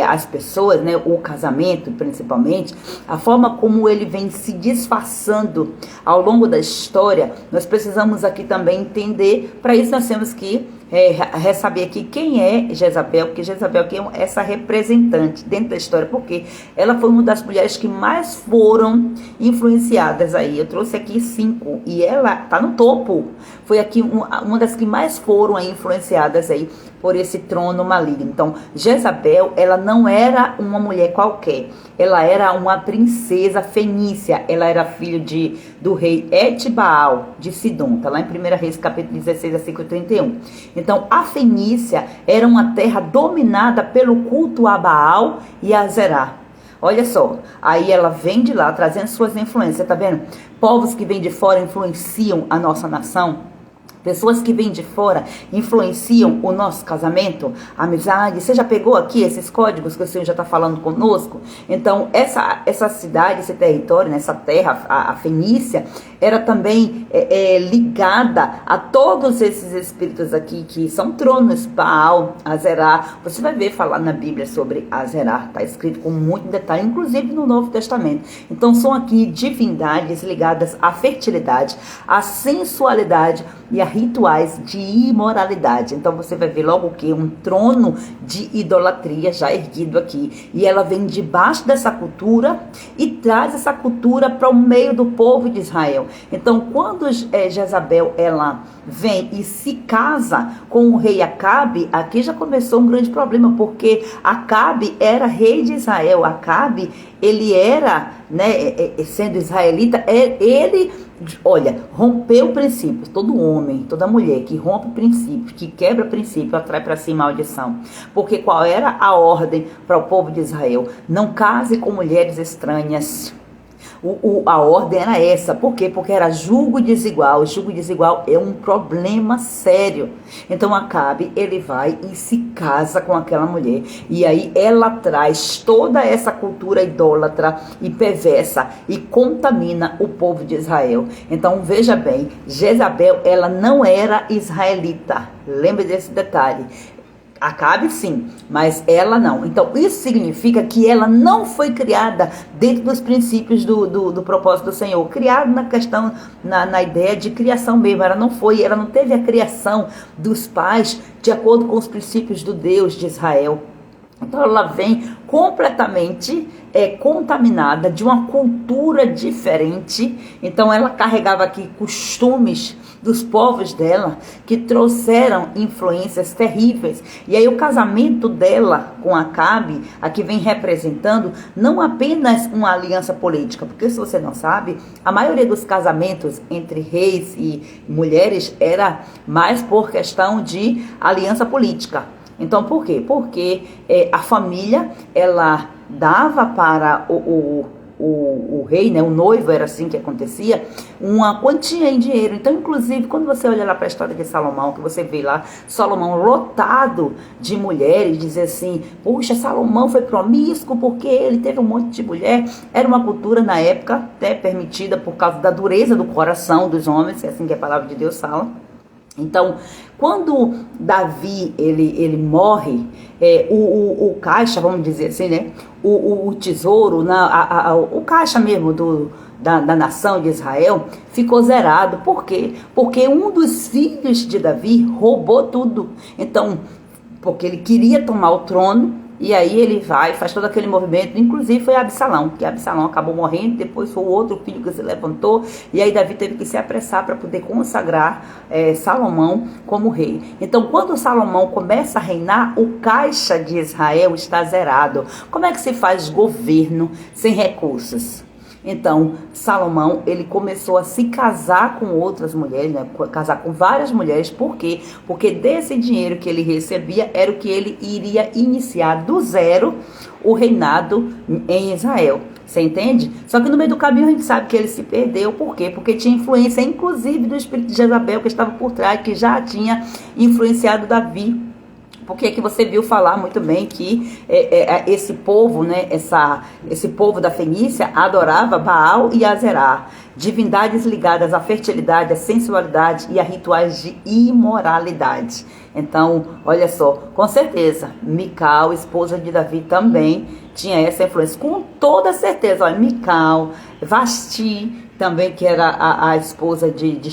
as pessoas, né, o casamento principalmente, a forma como ele vem se disfarçando ao longo da história, nós precisamos aqui também entender. Para isso nós temos que saber aqui quem é Jezabel, porque Jezabel aqui é essa representante dentro da história, porque ela foi uma das mulheres que mais foram influenciadas aí. Eu trouxe aqui 5 e ela está no topo. Foi aqui uma das que mais foram aí influenciadas aí por esse trono maligno. Então, Jezabel, ela não era uma mulher qualquer. Ela era uma princesa fenícia. Ela era filha do rei Etbaal de Sidom. Está lá em 1 Reis, capítulo 16, versículo 31. Então, a Fenícia era uma terra dominada pelo culto a Baal e a Zerá. Olha só, aí ela vem de lá trazendo suas influências, tá vendo? Povos que vêm de fora influenciam a nossa nação. Pessoas que vêm de fora influenciam o nosso casamento, a amizade. Você já pegou aqui esses códigos que o Senhor já está falando conosco? Então, essa cidade, esse território, nessa terra, a Fenícia, era também ligada a todos esses espíritos aqui, que são tronos, Baal, Azerá. Você vai ver falar na Bíblia sobre Azerá, está escrito com muito detalhe, inclusive no Novo Testamento. Então, são aqui divindades ligadas à fertilidade, à sensualidade e a rituais de imoralidade. Então você vai ver logo que um trono de idolatria já erguido aqui, e ela vem debaixo dessa cultura e traz essa cultura para o meio do povo de Israel. Então quando Jezabel ela vem e se casa com o rei Acabe, aqui já começou um grande problema, porque Acabe era rei de Israel. Acabe, ele era, né, sendo israelita, ele, olha, rompeu princípios. Todo homem, toda mulher que rompe princípios, que quebra princípio, atrai para si maldição. Porque qual era a ordem para o povo de Israel? Não case com mulheres estranhas. A ordem era essa. Por quê? Porque era julgo desigual. Julgo desigual é um problema sério. Então Acabe, ele vai e se casa com aquela mulher, e aí ela traz toda essa cultura idólatra e perversa e contamina o povo de Israel. Então veja bem, Jezabel, ela não era israelita. Lembre desse detalhe. Acabe sim, mas ela não. Então isso significa que ela não foi criada dentro dos princípios do propósito do Senhor, criada na questão, na ideia de criação mesmo. Ela não teve a criação dos pais de acordo com os princípios do Deus de Israel. Então ela vem completamente contaminada de uma cultura diferente. Então ela carregava aqui costumes dos povos dela que trouxeram influências terríveis. E aí o casamento dela com Acabe aqui vem representando não apenas uma aliança política, porque se você não sabe, a maioria dos casamentos entre reis e mulheres era mais por questão de aliança política. Então, por quê? Porque a família, ela dava para o rei, né, o noivo, era assim que acontecia, uma quantia em dinheiro. Então, inclusive, quando você olha lá para a história de Salomão, que você vê lá Salomão lotado de mulheres, dizer assim, puxa, Salomão foi promíscuo porque ele teve um monte de mulher. Era uma cultura na época até permitida por causa da dureza do coração dos homens, é assim que a palavra de Deus fala. Então, quando Davi ele morre, o caixa, vamos dizer assim, né? O tesouro, o caixa mesmo da nação de Israel ficou zerado. Por quê? Porque um dos filhos de Davi roubou tudo. Então, porque ele queria tomar o trono. E aí ele faz todo aquele movimento, inclusive foi Absalão, que Absalão acabou morrendo, depois foi o outro filho que se levantou, e aí Davi teve que se apressar para poder consagrar Salomão como rei. Então, quando Salomão começa a reinar, o caixa de Israel está zerado. Como é que se faz governo sem recursos? Então, Salomão, ele começou a se casar com outras mulheres, né? Casar com várias mulheres. Por quê? Porque desse dinheiro que ele recebia era o que ele iria iniciar do zero o reinado em Israel. Você entende? Só que no meio do caminho a gente sabe que ele se perdeu. Por quê? Porque tinha influência, inclusive, do espírito de Jezabel, que estava por trás, que já tinha influenciado Davi. Porque que você viu falar muito bem que esse povo, né, esse povo da Fenícia adorava Baal e Azerá, divindades ligadas à fertilidade, à sensualidade e a rituais de imoralidade. Então, olha só, com certeza, Mical, esposa de Davi, também tinha essa influência, com toda certeza. Olha, Mical, Vasti, também, que era a esposa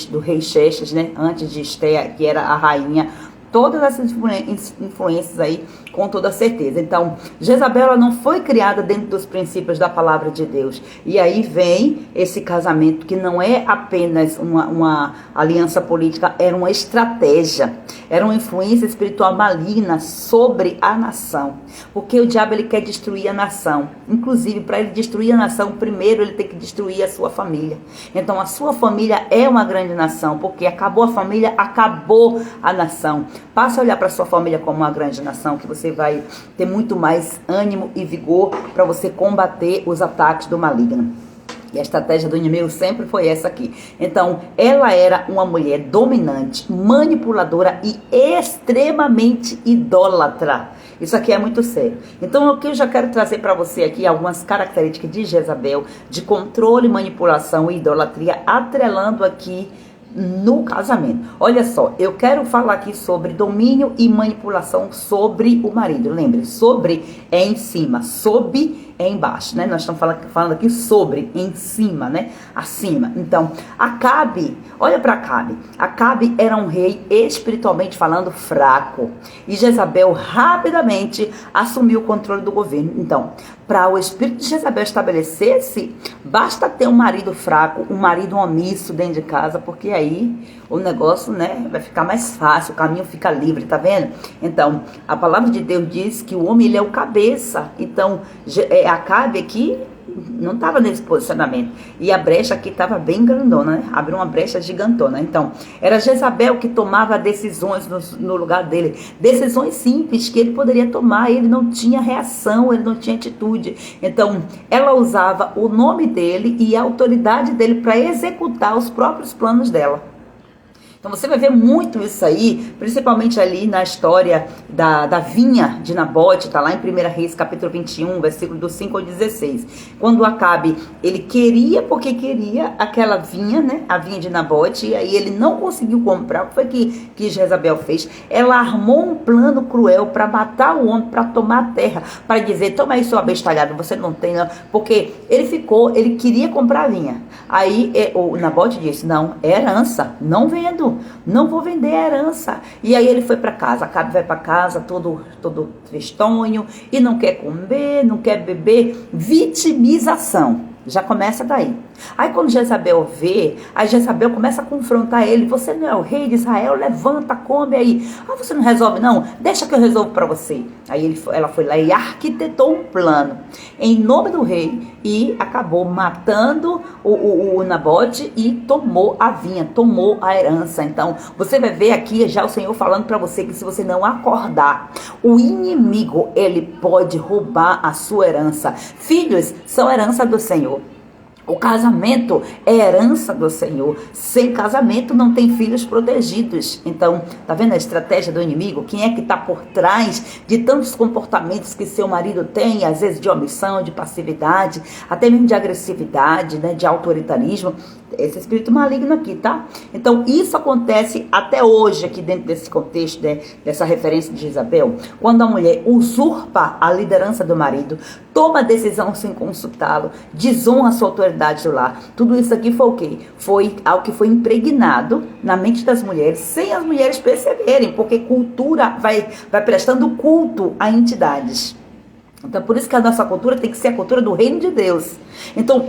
do rei Xerxes, né, antes de Esté, que era a rainha. Todas essas influências aí, com toda certeza. Então, Jezabel, ela não foi criada dentro dos princípios da palavra de Deus. E aí vem esse casamento que não é apenas uma aliança política, era uma estratégia. Era uma influência espiritual maligna sobre a nação. Porque o diabo, ele quer destruir a nação. Inclusive, para ele destruir a nação, primeiro ele tem que destruir a sua família. Então, a sua família é uma grande nação. Porque acabou a família, acabou a nação. Passe a olhar para sua família como uma grande nação, que você vai ter muito mais ânimo e vigor para você combater os ataques do maligno. E a estratégia do inimigo sempre foi essa aqui. Então, ela era uma mulher dominante, manipuladora e extremamente idólatra. Isso aqui é muito sério. Então, o que eu já quero trazer para você aqui, algumas características de Jezabel, de controle, manipulação e idolatria, atrelando aqui no casamento. Olha só, eu quero falar aqui sobre domínio e manipulação sobre o marido. Lembre, sobre é em cima, sob é embaixo, né? Nós estamos falando aqui sobre, em cima, né? Acima. Então, Acabe, olha para Acabe. Acabe era um rei espiritualmente falando fraco. E Jezabel rapidamente assumiu o controle do governo. Então, para o espírito de Jezabel estabelecer-se, basta ter um marido fraco, um marido omisso dentro de casa, porque aí o negócio, né, vai ficar mais fácil, o caminho fica livre, tá vendo? Então, a palavra de Deus diz que o homem, ele é o cabeça. Então, Acabe aqui não estava nesse posicionamento. E a brecha aqui estava bem grandona, né? Abriu uma brecha gigantona. Então, era Jezabel que tomava decisões no lugar dele. Decisões simples que ele poderia tomar. Ele não tinha reação, ele não tinha atitude. Então, ela usava o nome dele e a autoridade dele para executar os próprios planos dela. Então você vai ver muito isso aí, principalmente ali na história da vinha de Nabote, está lá em 1 Reis, capítulo 21, versículo do 5 ao 16. Quando Acabe, ele queria, porque queria aquela vinha, né? A vinha de Nabote, e aí ele não conseguiu comprar. O que foi que Jezabel fez? Ela armou um plano cruel para matar o homem, para tomar a terra, para dizer, toma aí sua bestalhada, você não tem, não. Porque ele queria comprar a vinha. Aí o Nabote disse, não, é herança, não vendo. Não vou vender a herança. E aí ele foi para casa. Acabe vai para casa todo tristonho e não quer comer, não quer beber. Vitimização. Já começa daí. Aí quando Jezabel vê, a Jezabel começa a confrontar ele. Você não é o rei de Israel? Levanta, come aí. Ah, você não resolve não? Deixa que eu resolvo para você. Aí ela foi lá e arquitetou um plano em nome do rei e acabou matando o Nabote e tomou a vinha, tomou a herança. Então você vai ver aqui já o Senhor falando para você que se você não acordar, o inimigo, ele pode roubar a sua herança. Filhos são herança do Senhor. O casamento é herança do Senhor. Sem casamento não tem filhos protegidos. Então, tá vendo a estratégia do inimigo? Quem é que está por trás de tantos comportamentos que seu marido tem, às vezes de omissão, de passividade, até mesmo de agressividade, né, de autoritarismo? Esse espírito maligno aqui, tá? Então, isso acontece até hoje aqui dentro desse contexto, né, dessa referência de Jezabel, quando a mulher usurpa a liderança do marido, toma a decisão sem consultá-lo, desonra a sua autoridade do lar. Tudo isso aqui foi o quê? Foi algo que foi impregnado na mente das mulheres, sem as mulheres perceberem, porque cultura vai prestando culto a entidades. Então, por isso que a nossa cultura tem que ser a cultura do reino de Deus. Então,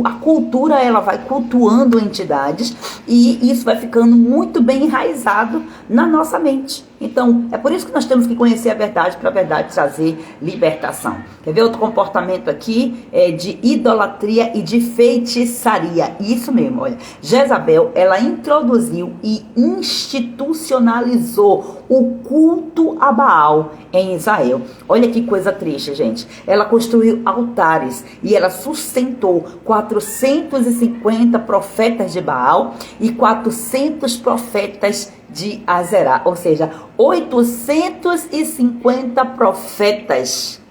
a cultura, ela vai cultuando entidades e isso vai ficando muito bem enraizado na nossa mente. Então, é por isso que nós temos que conhecer a verdade, para a verdade trazer libertação. Quer ver outro comportamento aqui? É de idolatria e de feitiçaria. Isso mesmo, olha. Jezabel, ela introduziu e institucionalizou o culto a Baal em Israel. Olha que coisa triste, gente. Ela construiu altares e ela sustentou 450 profetas de Baal e 400 profetas de Azerá, ou seja, 850 profetas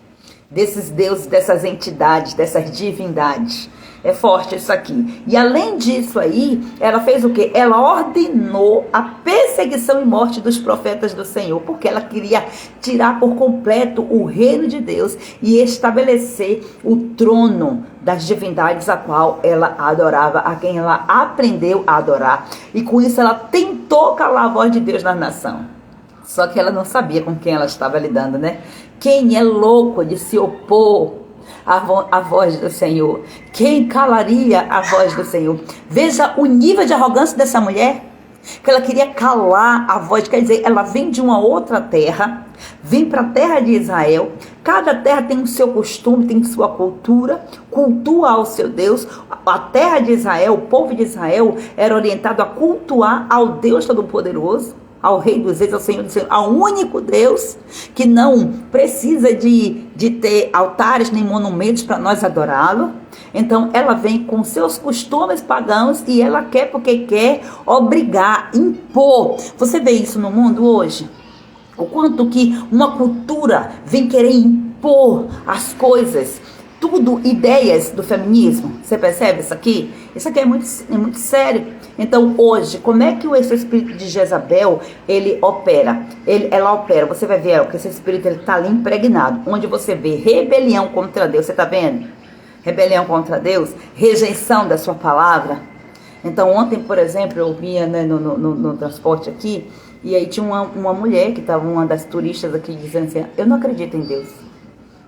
desses deuses, dessas entidades, dessas divindades. É forte isso aqui. E além disso aí, ela fez o quê? Ela ordenou a perseguição e morte dos profetas do Senhor, porque ela queria tirar por completo o reino de Deus e estabelecer o trono das divindades a qual ela adorava, a quem ela aprendeu a adorar. E com isso ela tentou calar a voz de Deus na nação. Só que ela não sabia com quem ela estava lidando, né? Quem é louco de se opor a voz do Senhor? Quem calaria a voz do Senhor? Veja o nível de arrogância dessa mulher, que ela queria calar a voz. Quer dizer, ela vem de uma outra terra, vem para a terra de Israel. Cada terra tem o seu costume, tem sua cultura, cultua ao seu Deus. A terra de Israel, o povo de Israel, era orientado a cultuar ao Deus Todo-Poderoso, ao Rei dos Reis, ao Senhor dos Senhores, ao único Deus que não precisa de ter altares nem monumentos para nós adorá-lo. Então ela vem com seus costumes pagãos e ela quer, porque quer obrigar, impor. Você vê isso no mundo hoje? O quanto que uma cultura vem querer impor as coisas, tudo ideias do feminismo. Você percebe isso aqui? Isso aqui é muito sério. Então hoje, como é que esse espírito de Jezabel, ele opera? Ela opera, você vai ver que esse espírito está ali impregnado, onde você vê rebelião contra Deus. Você está vendo? Rebelião contra Deus, rejeição da sua palavra. Então ontem, por exemplo, eu vinha, né, no transporte aqui, e aí tinha uma mulher que estava, uma das turistas aqui, dizendo assim, eu não acredito em Deus.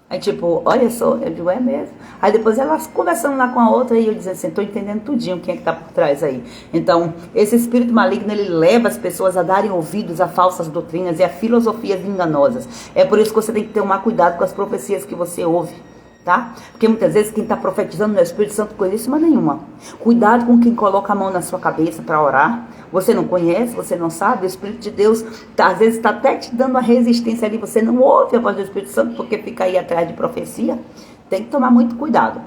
Aí tipo, olha só, eu digo, é mesmo. Aí depois elas conversando lá com a outra e eu dizendo assim, tô entendendo tudinho quem é que tá por trás aí. Então, esse espírito maligno, ele leva as pessoas a darem ouvidos a falsas doutrinas e a filosofias enganosas. É por isso que você tem que tomar cuidado com as profecias que você ouve, tá? Porque muitas vezes quem está profetizando no Espírito Santo não conhece nenhuma. Cuidado com quem coloca a mão na sua cabeça para orar. Você não conhece, você não sabe, o Espírito de Deus às vezes está até te dando uma resistência ali, você não ouve a voz do Espírito Santo porque fica aí atrás de profecia. Tem que tomar muito cuidado.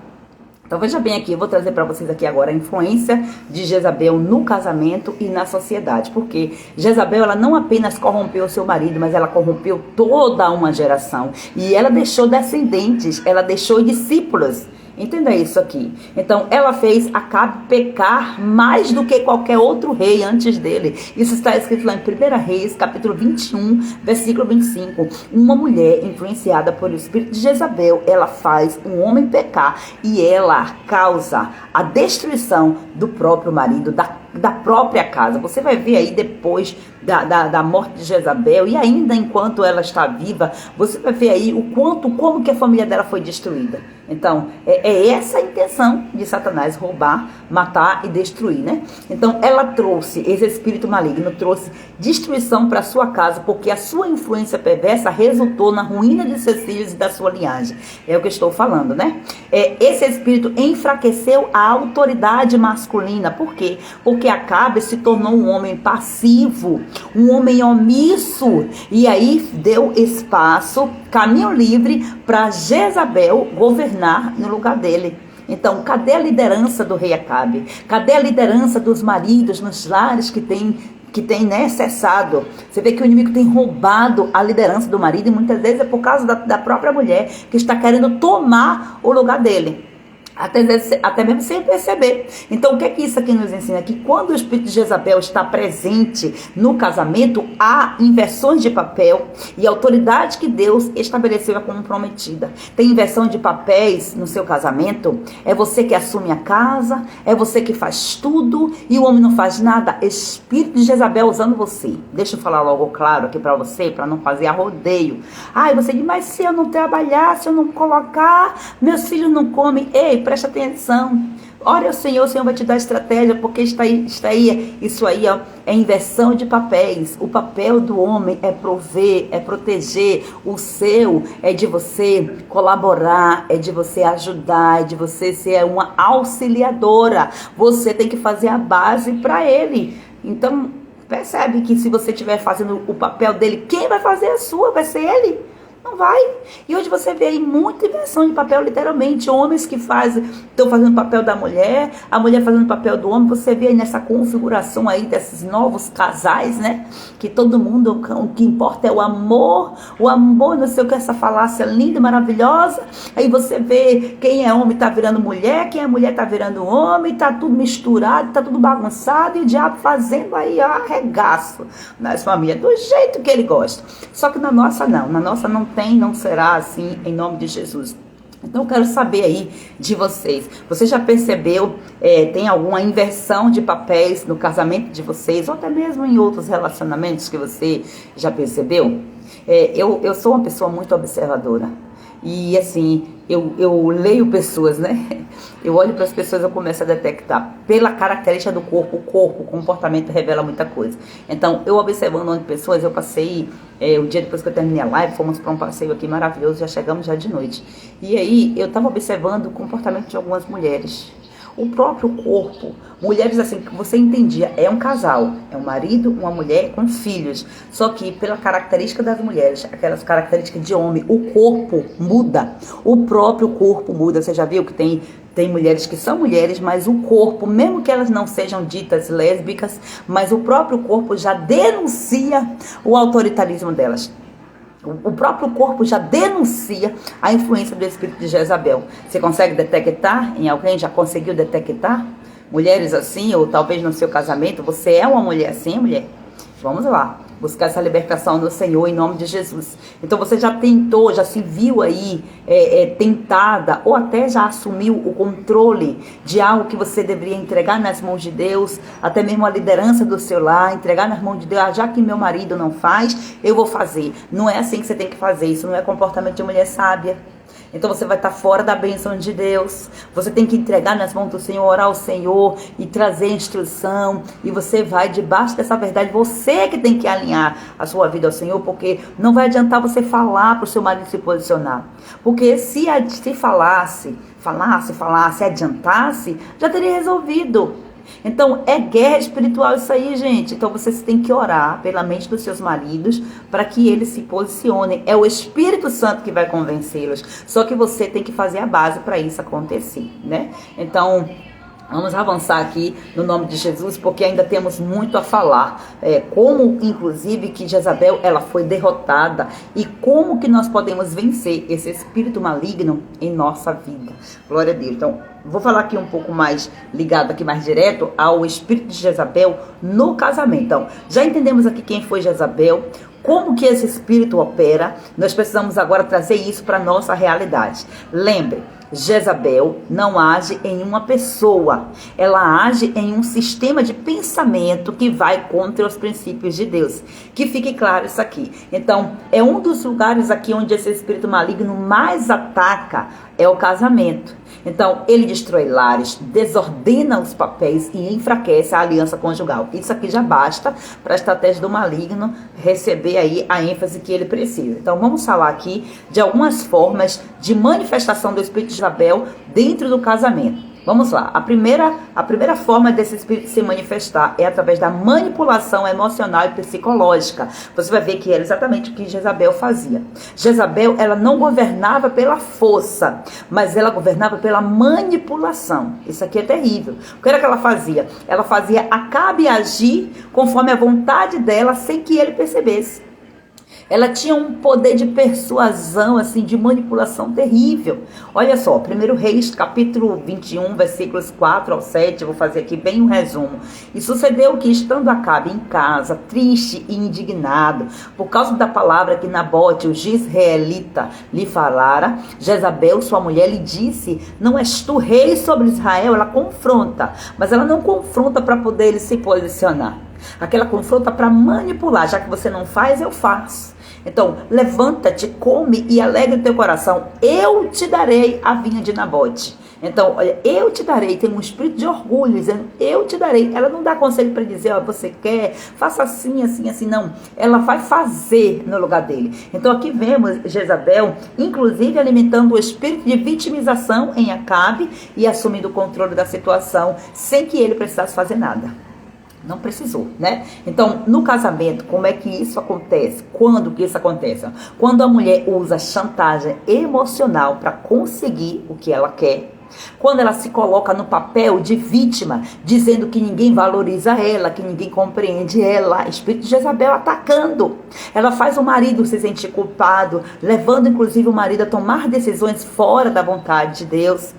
Então veja bem aqui, eu vou trazer para vocês aqui agora a influência de Jezabel no casamento e na sociedade. Porque Jezabel, ela não apenas corrompeu o seu marido, mas ela corrompeu toda uma geração. E ela deixou descendentes, ela deixou discípulos. Entenda isso aqui. Então, ela fez Acabe pecar mais do que qualquer outro rei antes dele. Isso está escrito lá em 1 Reis, capítulo 21, versículo 25. Uma mulher influenciada por o espírito de Jezabel, ela faz um homem pecar e ela causa a destruição do próprio marido, da própria casa. Você vai ver aí depois da morte de Jezabel e ainda enquanto ela está viva, você vai ver aí como que a família dela foi destruída. Então, é essa a intenção de Satanás, roubar, matar e destruir, né? Então, ela trouxe, esse espírito maligno trouxe destruição para sua casa, porque a sua influência perversa resultou na ruína de seus filhos e da sua linhagem. É o que eu estou falando, né? Esse espírito enfraqueceu a autoridade masculina. Por quê? Porque Acabe se tornou um homem passivo, um homem omisso, e aí deu espaço, caminho livre para Jezabel governar no lugar dele. Então, cadê a liderança do rei Acabe? Cadê a liderança dos maridos nos lares que tem, né, cessado? Você vê que o inimigo tem roubado a liderança do marido e muitas vezes é por causa da própria mulher que está querendo tomar o lugar dele. Até mesmo sem perceber. Então, o que é que isso aqui nos ensina? Que quando o espírito de Jezabel está presente no casamento, há inversões de papel e a autoridade que Deus estabeleceu é comprometida. Tem inversão de papéis no seu casamento? É você que assume a casa, é você que faz tudo e o homem não faz nada? Espírito de Jezabel usando você. Deixa eu falar logo claro aqui para você, para não fazer arrodeio. Ai, você diz, mas se eu não trabalhar, se eu não colocar, meus filhos não comem. Ei, presta atenção. Ore ao Senhor, o Senhor vai te dar estratégia, porque isso aí ó, é inversão de papéis. O papel do homem é prover, é proteger. O seu é de você colaborar, é de você ajudar, é de você ser uma auxiliadora. Você tem que fazer a base para ele. Então, percebe que se você estiver fazendo o papel dele, quem vai fazer a sua? Vai ser ele? Não vai. E hoje você vê aí muita inversão de papel, literalmente. Homens que estão fazendo o papel da mulher, a mulher fazendo o papel do homem. Você vê aí nessa configuração aí desses novos casais, né? Que todo mundo, o que importa é o amor, não sei o que, essa falácia linda e maravilhosa. Aí você vê quem é homem tá virando mulher, quem é mulher tá virando homem, tá tudo misturado, tá tudo bagunçado e o diabo fazendo aí arregaço nas famílias, do jeito que ele gosta. Só que na nossa não não será assim, em nome de Jesus. Então eu quero saber aí de vocês. Você já percebeu, tem alguma inversão de papéis no casamento de vocês, ou até mesmo em outros relacionamentos que você já percebeu? Eu sou uma pessoa muito observadora. E assim, eu leio pessoas, né? Eu olho para as pessoas e eu começo a detectar pela característica do corpo. O comportamento revela muita coisa. Então, eu observando pessoas, eu passei, o dia depois que eu terminei a live, fomos para um passeio aqui maravilhoso, já chegamos já de noite. E aí, eu estava observando o comportamento de algumas mulheres. O próprio corpo, mulheres assim, que você entendia, é um casal, é um marido, uma mulher com filhos, só que pela característica das mulheres, aquelas características de homem, o corpo muda, o próprio corpo muda. Você já viu que tem mulheres que são mulheres, mas o corpo, mesmo que elas não sejam ditas lésbicas, mas o próprio corpo já denuncia o autoritarismo delas. O próprio corpo já denuncia a influência do espírito de Jezabel. Você consegue detectar em alguém? Já conseguiu detectar? Mulheres assim, ou talvez no seu casamento, você é uma mulher assim, mulher? Vamos lá, buscar essa libertação no Senhor em nome de Jesus. Então você já tentou, já se viu aí tentada, ou até já assumiu o controle de algo que você deveria entregar nas mãos de Deus, até mesmo a liderança do seu lar, entregar nas mãos de Deus. Já que meu marido não faz, eu vou fazer. Não é assim que você tem que fazer, isso não é comportamento de mulher sábia. Então você vai estar fora da bênção de Deus. Você tem que entregar nas mãos do Senhor, orar ao Senhor e trazer instrução. E você vai debaixo dessa verdade. Você que tem que alinhar a sua vida ao Senhor, porque não vai adiantar você falar para o seu marido se posicionar. Porque se falasse, adiantasse, já teria resolvido. Então, é guerra espiritual isso aí, gente. Então, vocês têm que orar pela mente dos seus maridos para que eles se posicionem. É o Espírito Santo que vai convencê-los. Só que você tem que fazer a base para isso acontecer, né? Então, vamos avançar aqui no nome de Jesus, porque ainda temos muito a falar. Como, inclusive, que Jezabel ela foi derrotada e como que nós podemos vencer esse espírito maligno em nossa vida. Glória a Deus. Então, vou falar aqui um pouco mais ligado, aqui mais direto ao espírito de Jezabel no casamento. Então, já entendemos aqui quem foi Jezabel, como que esse espírito opera. Nós precisamos agora trazer isso para a nossa realidade. Lembre, Jezabel não age em uma pessoa, ela age em um sistema de pensamento que vai contra os princípios de Deus. Que fique claro isso aqui. Então, é um dos lugares aqui onde esse espírito maligno mais ataca, é o casamento. Então, ele destrói lares, desordena os papéis e enfraquece a aliança conjugal. Isso aqui já basta para a estratégia do maligno receber aí a ênfase que ele precisa. Então, vamos falar aqui de algumas formas de manifestação do espírito de Jezabel dentro do casamento. Vamos lá. A primeira forma desse espírito se manifestar é através da manipulação emocional e psicológica. Você vai ver que era exatamente o que Jezabel fazia. Jezabel, ela não governava pela força, mas ela governava pela manipulação. Isso aqui é terrível. O que era que ela fazia? Ela fazia Acabe agir conforme a vontade dela, sem que ele percebesse. Ela tinha um poder de persuasão, assim, de manipulação terrível. Olha só, 1 Reis, capítulo 21, versículos 4 ao 7, eu vou fazer aqui bem um resumo. E sucedeu que, estando Acabe em casa, triste e indignado, por causa da palavra que Nabote, o jezreelita, lhe falara, Jezabel, sua mulher, lhe disse: não és tu rei sobre Israel? Ela confronta, mas ela não confronta para poder ele se posicionar. Aquela confronta para manipular, já que você não faz, eu faço. Então, levanta-te, come e alegra o teu coração. Eu te darei a vinha de Nabote. Então, olha, eu te darei. Tem um espírito de orgulho dizendo, eu te darei. Ela não dá conselho para dizer, ó, você quer, faça assim, assim, assim. Não, ela vai fazer no lugar dele. Então, aqui vemos Jezabel, inclusive, alimentando o espírito de vitimização em Acabe e assumindo o controle da situação sem que ele precisasse fazer nada. Não precisou, né? Então, no casamento, como é que isso acontece? Quando que isso acontece? Quando a mulher usa chantagem emocional para conseguir o que ela quer. Quando ela se coloca no papel de vítima, dizendo que ninguém valoriza ela, que ninguém compreende ela. Espírito de Jezabel atacando. Ela faz o marido se sentir culpado, levando inclusive o marido a tomar decisões fora da vontade de Deus.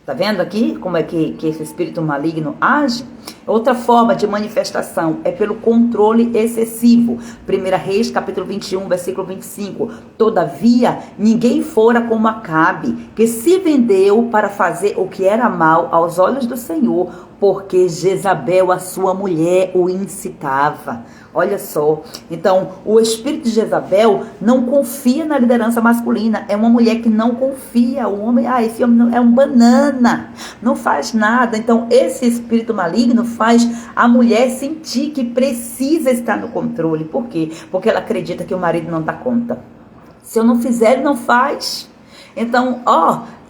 Tá vendo aqui como é que esse espírito maligno age? Outra forma de manifestação é pelo controle excessivo. 1 Reis, capítulo 21, versículo 25. Todavia, ninguém fora como Acabe, que se vendeu para fazer o que era mal aos olhos do Senhor, porque Jezabel, a sua mulher, o incitava. Olha só. Então, o espírito de Jezabel não confia na liderança masculina. É uma mulher que não confia. O homem, esse homem é um banana. Não faz nada. Então, esse espírito maligno faz a mulher sentir que precisa estar no controle. Por quê? Porque ela acredita que o marido não dá conta. Se eu não fizer, ele não faz. Então,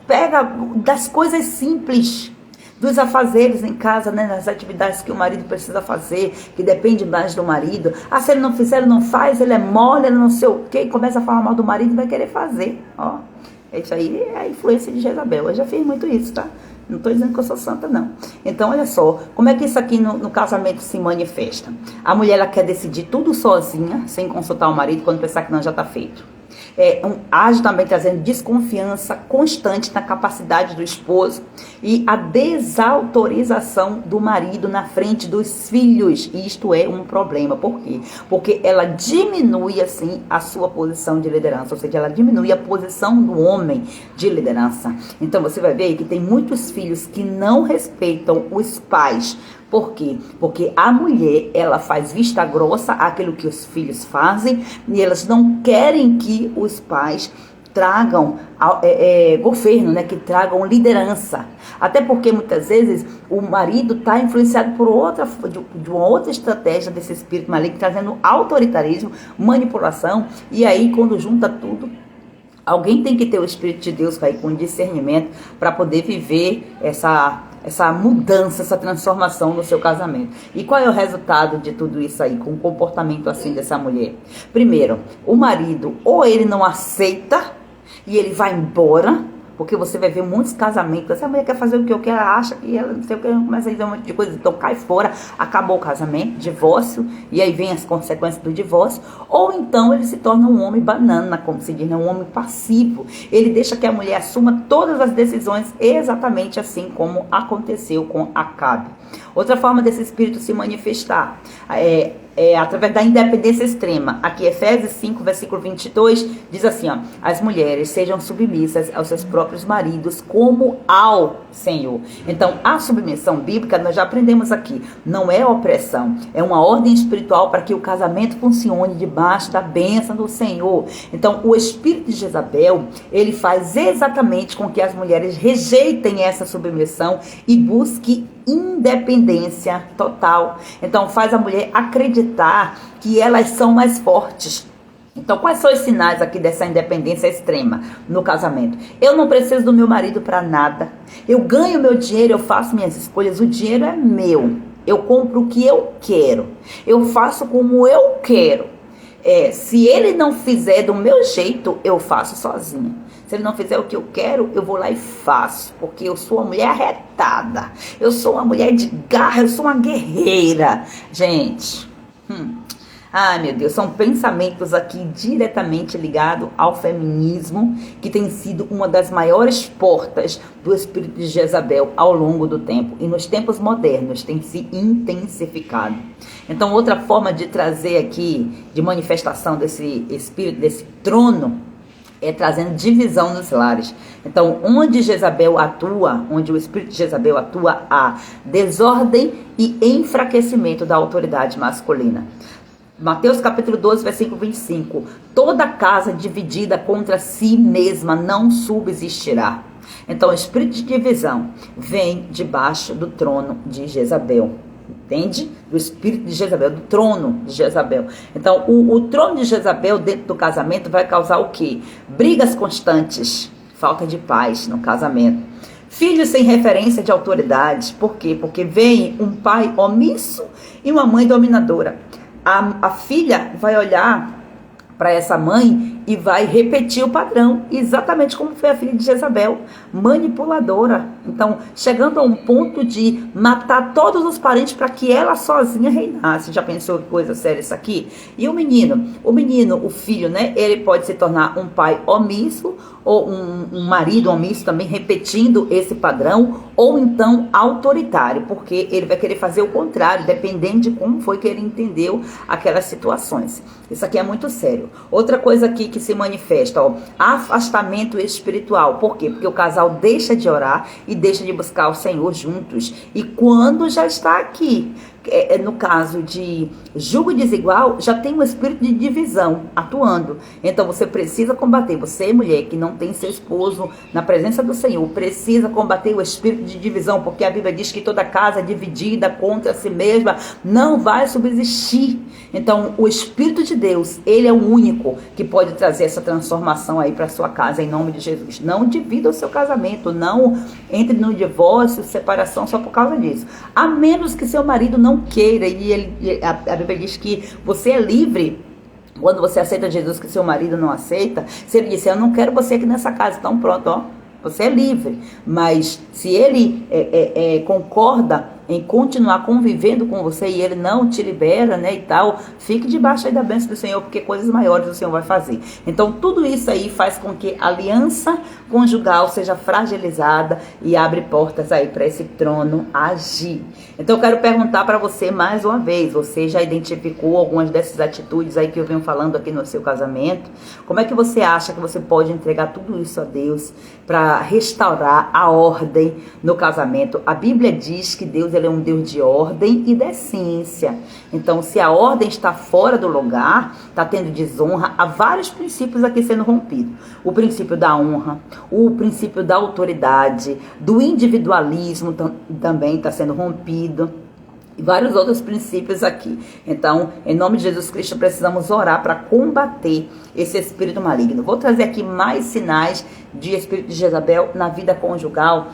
pega das coisas simples, dos afazeres em casa, né, nas atividades que o marido precisa fazer, que depende mais do marido. Se ele não fizer, ele não faz, ele é mole, ele não sei o quê, começa a falar mal do marido e vai querer fazer. Isso aí é a influência de Jezabel. Eu já fiz muito isso, tá? Não estou dizendo que eu sou santa, não. Então, olha só, como é que isso aqui no casamento se manifesta? A mulher, ela quer decidir tudo sozinha, sem consultar o marido, quando pensar que não já está feito. Age também trazendo desconfiança constante na capacidade do esposo e a desautorização do marido na frente dos filhos. E isto é um problema. Por quê? Porque ela diminui assim a sua posição de liderança, ou seja, ela diminui a posição do homem de liderança. Então você vai ver aí que tem muitos filhos que não respeitam os pais. Por quê? Porque a mulher, ela faz vista grossa àquilo que os filhos fazem e elas não querem que os pais tragam governo, né? Que tragam liderança. Até porque muitas vezes o marido está influenciado por de uma outra estratégia desse espírito maligno, trazendo autoritarismo, manipulação, e aí quando junta tudo, alguém tem que ter o Espírito de Deus aí com discernimento para poder viver essa mudança, essa transformação no seu casamento. E qual é o resultado de tudo isso aí, com o comportamento assim dessa mulher? Primeiro, o marido, ou ele não aceita e ele vai embora, porque você vai ver muitos casamentos, essa mulher quer fazer o que eu quero, ela acha que ela não sei o que, começa a dizer um monte de coisa, então cai fora, acabou o casamento, divórcio, e aí vem as consequências do divórcio. Ou então ele se torna um homem banana, como se diz, né? Um homem passivo. Ele deixa que a mulher assuma todas as decisões, exatamente assim como aconteceu com Acabe. Outra forma desse espírito se manifestar é através da independência extrema. Aqui Efésios 5, versículo 22, diz assim, ó: as mulheres sejam submissas aos seus próprios maridos como ao Senhor. Então, a submissão bíblica, nós já aprendemos aqui, não é opressão, é uma ordem espiritual para que o casamento funcione debaixo da bênção do Senhor. Então, o espírito de Jezabel, ele faz exatamente com que as mulheres rejeitem essa submissão e busquem independência total. Então faz a mulher acreditar que elas são mais fortes. Então quais são os sinais aqui dessa independência extrema no casamento? Eu não preciso do meu marido para nada, eu ganho meu dinheiro, eu faço minhas escolhas, o dinheiro é meu, eu compro o que eu quero, eu faço como eu quero. Se ele não fizer do meu jeito, eu faço sozinha. Se ele não fizer o que eu quero, eu vou lá e faço, porque eu sou uma mulher arretada, eu sou uma mulher de garra, eu sou uma guerreira. Gente, ai meu Deus, são pensamentos aqui diretamente ligados ao feminismo, que tem sido uma das maiores portas do espírito de Jezabel ao longo do tempo, e nos tempos modernos tem se intensificado. Então outra forma de trazer aqui, de manifestação desse espírito, desse trono, é trazendo divisão nos lares. Então, onde Jezabel atua, onde o espírito de Jezabel atua, há desordem e enfraquecimento da autoridade masculina. Mateus capítulo 12, versículo 25. Toda casa dividida contra si mesma não subsistirá. Então, o espírito de divisão vem debaixo do trono de Jezabel. Entende? Do espírito de Jezabel, do trono de Jezabel. Então, o trono de Jezabel dentro do casamento vai causar o quê? Brigas constantes, falta de paz no casamento. Filhos sem referência de autoridade. Por quê? Porque vem um pai omisso e uma mãe dominadora. A filha vai olhar para essa mãe e vai repetir o padrão, exatamente como foi a filha de Jezabel, manipuladora. Então, chegando a um ponto de matar todos os parentes para que ela sozinha reinasse. Já pensou que coisa séria isso aqui? E o menino, o filho, né? Ele pode se tornar um pai omisso, ou um marido omisso também, repetindo esse padrão, ou então autoritário, porque ele vai querer fazer o contrário, dependendo de como foi que ele entendeu aquelas situações. Isso aqui é muito sério. Outra coisa aqui que se manifesta, ó, afastamento espiritual. Por quê? Porque o casal deixa de orar e deixa de buscar o Senhor juntos. E quando já está aqui, no caso de julgo desigual, já tem um espírito de divisão atuando. Então você precisa combater, você mulher que não tem seu esposo na presença do Senhor, precisa combater o espírito de divisão, porque a Bíblia diz que toda casa dividida contra si mesma não vai subsistir. Então o Espírito de Deus, ele é o único que pode trazer essa transformação aí para sua casa, em nome de Jesus. Não divida o seu casamento, não entre no divórcio, separação só por causa disso, a menos que seu marido não queira. E a Bíblia diz que você é livre quando você aceita Jesus, que seu marido não aceita. Se ele disser, eu não quero você aqui nessa casa, então pronto, ó, você é livre. Mas se ele concorda em continuar convivendo com você e ele não te libera, né, e tal, fique debaixo aí da bênção do Senhor, porque coisas maiores o Senhor vai fazer. Então tudo isso aí faz com que a aliança conjugal seja fragilizada e abre portas aí para esse trono agir. Então eu quero perguntar para você mais uma vez, você já identificou algumas dessas atitudes aí que eu venho falando aqui no seu casamento? Como é que você acha que você pode entregar tudo isso a Deus para restaurar a ordem no casamento? A Bíblia diz que Deus, ele é um Deus de ordem e decência. Então, se a ordem está fora do lugar, está tendo desonra, há vários princípios aqui sendo rompidos. O princípio da honra, o princípio da autoridade, do individualismo também está sendo rompido. E vários outros princípios aqui. Então, em nome de Jesus Cristo, precisamos orar para combater esse espírito maligno. Vou trazer aqui mais sinais de espírito de Jezabel na vida conjugal,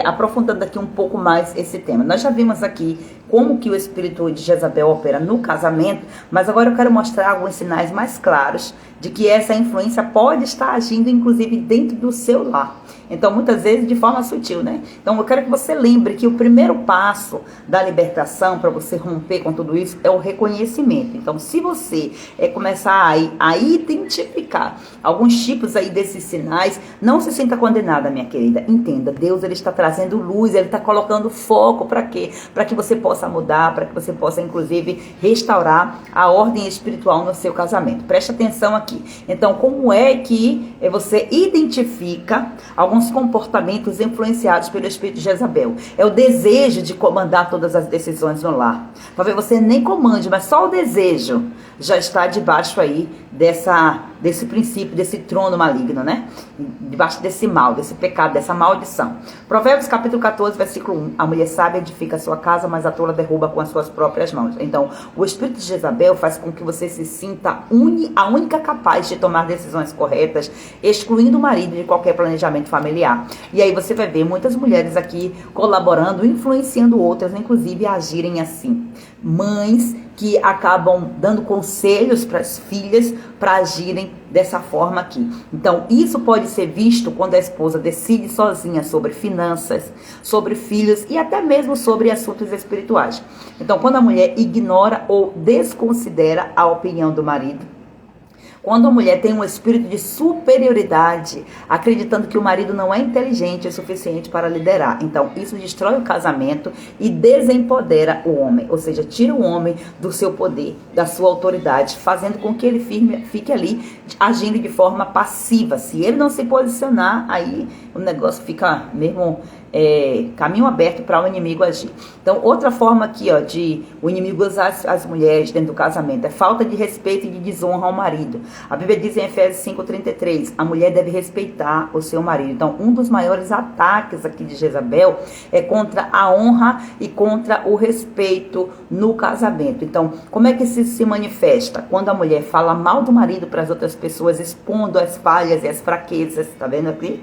aprofundando aqui um pouco mais esse tema. Nós já vimos aqui como que o espírito de Jezabel opera no casamento, mas agora eu quero mostrar alguns sinais mais claros de que essa influência pode estar agindo, inclusive, dentro do seu lar. Então, muitas vezes, de forma sutil, né? Então, eu quero que você lembre que o primeiro passo da libertação, para você romper com tudo isso, é o reconhecimento. Então, se você começar a identificar alguns tipos aí desses sinais, não se sinta condenada, minha querida. Entenda, Deus, ele está trazendo luz, ele está colocando foco para quê? Para que você possa mudar, para que você possa, inclusive, restaurar a ordem espiritual no seu casamento. Preste atenção aqui. Então, como é que você identifica alguns comportamentos influenciados pelo espírito de Jezabel? É o desejo de comandar todas as decisões no lar. Talvez você nem comande, mas só o desejo já está debaixo aí desse princípio, desse trono maligno, né? Debaixo desse mal, desse pecado, dessa maldição. Provérbios capítulo 14, versículo 1. A mulher sábia edifica a sua casa, mas a tola derruba com as suas próprias mãos. Então, o espírito de Jezabel faz com que você se sinta a única capaz de tomar decisões corretas, excluindo o marido de qualquer planejamento familiar. E aí você vai ver muitas mulheres aqui colaborando, influenciando outras, inclusive, a agirem assim. Mães que acabam dando conselhos para as filhas para agirem dessa forma aqui. Então, isso pode ser visto quando a esposa decide sozinha sobre finanças, sobre filhos e até mesmo sobre assuntos espirituais. Então, quando a mulher ignora ou desconsidera a opinião do marido, quando a mulher tem um espírito de superioridade, acreditando que o marido não é inteligente o suficiente para liderar. Então, isso destrói o casamento e desempodera o homem. Ou seja, tira o homem do seu poder, da sua autoridade, fazendo com que ele fique ali agindo de forma passiva. Se ele não se posicionar, aí o negócio fica mesmo caminho aberto para o inimigo agir. Então, outra forma aqui, de o inimigo usar as mulheres dentro do casamento é falta de respeito e de desonra ao marido. A Bíblia diz em Efésios 5:33, a mulher deve respeitar o seu marido. Então, um dos maiores ataques aqui de Jezabel é contra a honra e contra o respeito no casamento. Então, como é que isso se manifesta? Quando a mulher fala mal do marido para as outras pessoas, expondo as falhas e as fraquezas, tá vendo aqui?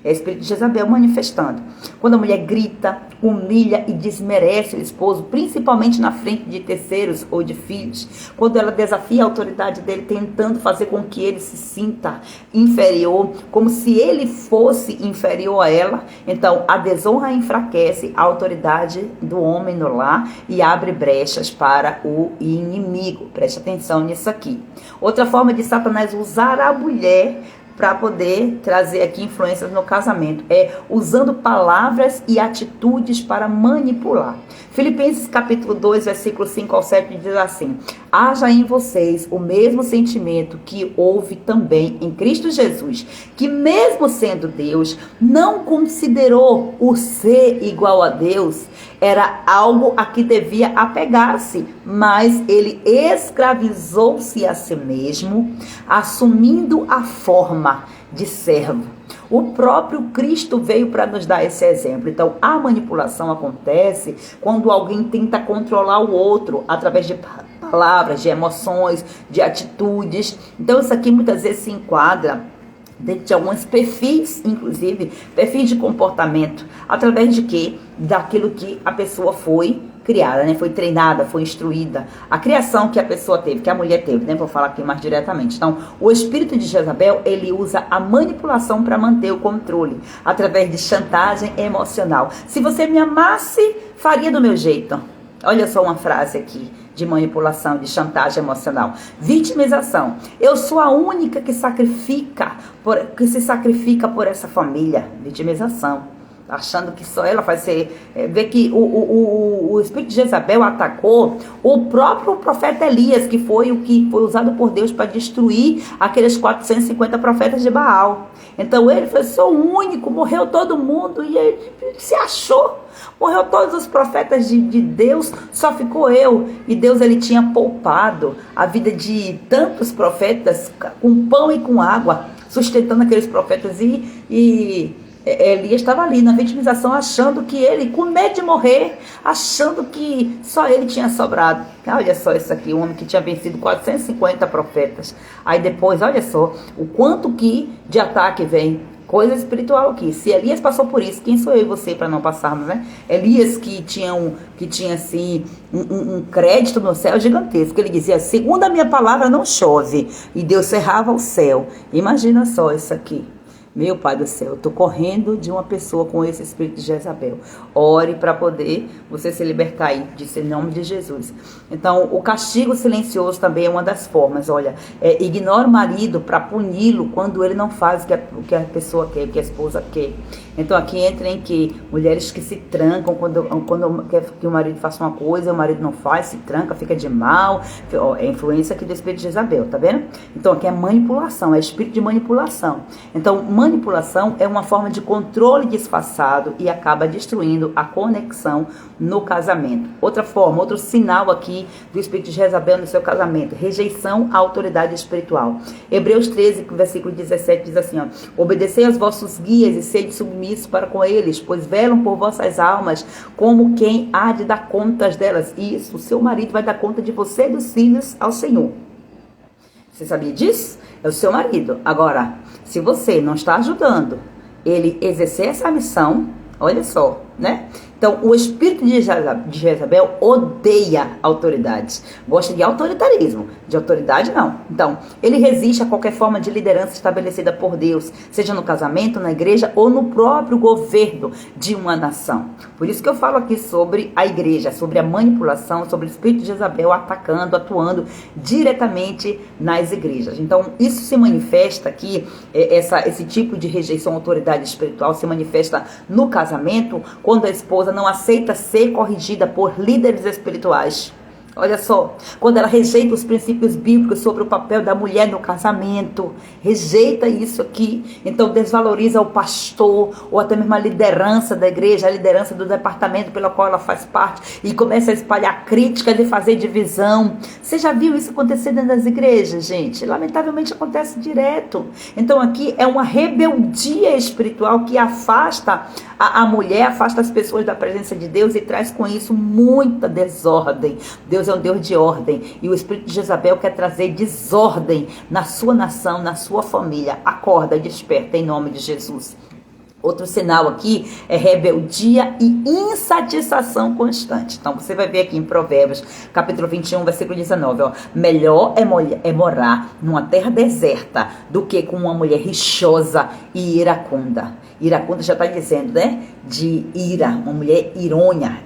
É o espírito de Jezabel manifestando. Quando a mulher grita, humilha e desmerece o esposo, principalmente na frente de terceiros ou de filhos. Quando ela desafia a autoridade dele, tentando fazer com que ele se sinta inferior, como se ele fosse inferior a ela. Então, a desonra enfraquece a autoridade do homem no lar e abre brechas para o inimigo. Preste atenção nisso aqui. Outra forma de Satanás usar a mulher para poder trazer aqui influências no casamento é usando palavras e atitudes para manipular. Filipenses capítulo 2, versículo 5 ao 7 diz assim: haja em vocês o mesmo sentimento que houve também em Cristo Jesus, que mesmo sendo Deus, não considerou o ser igual a Deus era algo a que devia apegar-se, mas ele escravizou-se a si mesmo, assumindo a forma de servo. O próprio Cristo veio para nos dar esse exemplo. Então, a manipulação acontece quando alguém tenta controlar o outro através de palavras, de emoções, de atitudes. Então, isso aqui muitas vezes se enquadra dentro de alguns perfis, inclusive, perfis de comportamento, através de quê? Daquilo que a pessoa foi criada, né? Foi treinada, foi instruída. A criação que a pessoa teve, que a mulher teve, né? Vou falar aqui mais diretamente. Então, o espírito de Jezabel, ele usa a manipulação para manter o controle, através de chantagem emocional. Se você me amasse, faria do meu jeito. Olha só uma frase aqui de manipulação, de chantagem emocional. Vitimização. Eu sou a única que se sacrifica por essa família. Vitimização. Achando que só ela vai ser... Vê que o espírito de Jezabel atacou o próprio profeta Elias, que foi o que foi usado por Deus para destruir aqueles 450 profetas de Baal. Então ele foi só o único, morreu todo mundo e ele se achou. Morreu todos os profetas de Deus, só ficou eu. E Deus, ele tinha poupado a vida de tantos profetas com pão e com água, sustentando aqueles profetas. E Elias estava ali na vitimização, achando que ele, com medo de morrer, achando que só ele tinha sobrado. Olha só isso aqui, um homem que tinha vencido 450 profetas. Aí depois, olha só, o quanto que de ataque vem Coisa espiritual aqui. Se Elias passou por isso, quem sou eu e você para não passarmos, né? Elias que tinha assim um crédito no céu gigantesco. Ele dizia: segundo a minha palavra não chove. E Deus cerrava o céu. Imagina só isso aqui. Meu Pai do céu, eu estou correndo de uma pessoa com esse espírito de Jezabel. Ore para poder você se libertar aí, disse em nome de Jesus. Então, o castigo silencioso também é uma das formas. Olha, ignora o marido para puni-lo quando ele não faz o que a pessoa quer, o que a esposa quer. Então, aqui entra em que mulheres que se trancam quando quer que o marido faça uma coisa, o marido não faz, se tranca, fica de mal. É influência aqui do espírito de Jezabel, tá vendo? Então, aqui é manipulação, é espírito de manipulação. Então, manipulação é uma forma de controle disfarçado e acaba destruindo a conexão no casamento. Outra forma, outro sinal aqui do espírito de Jezabel no seu casamento: rejeição à autoridade espiritual. Hebreus 13, versículo 17 diz assim: obedecei aos vossos guias e sede submissos para com eles, pois velam por vossas almas como quem há de dar contas delas. Isso, o seu marido vai dar conta de você e dos filhos ao Senhor. Você sabia disso? É o seu marido. Agora, se você não está ajudando ele exercer essa missão, olha só, né? Então, o espírito de Jezabel odeia autoridades. Gosta de autoritarismo. De autoridade, não. Então, ele resiste a qualquer forma de liderança estabelecida por Deus, seja no casamento, na igreja ou no próprio governo de uma nação. Por isso que eu falo aqui sobre a igreja, sobre a manipulação, sobre o espírito de Jezabel atacando, atuando diretamente nas igrejas. Então, isso se manifesta aqui, esse tipo de rejeição à autoridade espiritual se manifesta no casamento, quando a esposa não aceita ser corrigida por líderes espirituais. Olha só, quando ela rejeita os princípios bíblicos sobre o papel da mulher no casamento, rejeita isso aqui, então desvaloriza o pastor, ou até mesmo a liderança da igreja, a liderança do departamento pelo qual ela faz parte, e começa a espalhar críticas e fazer divisão. Você já viu isso acontecer dentro das igrejas, gente? Lamentavelmente acontece direto. Então aqui é uma rebeldia espiritual que afasta a mulher, afasta as pessoas da presença de Deus e traz com isso muita desordem. Deus é um Deus de ordem e o espírito de Jezabel quer trazer desordem na sua nação, na sua família. Acorda, desperta em nome de Jesus. Outro sinal aqui é rebeldia e insatisfação constante. Então você vai ver aqui em Provérbios, capítulo 21, versículo 19, ó. Melhor é morar numa terra deserta do que com uma mulher rixosa e iracunda. Iracunda já está dizendo, né? De ira, uma mulher ironha.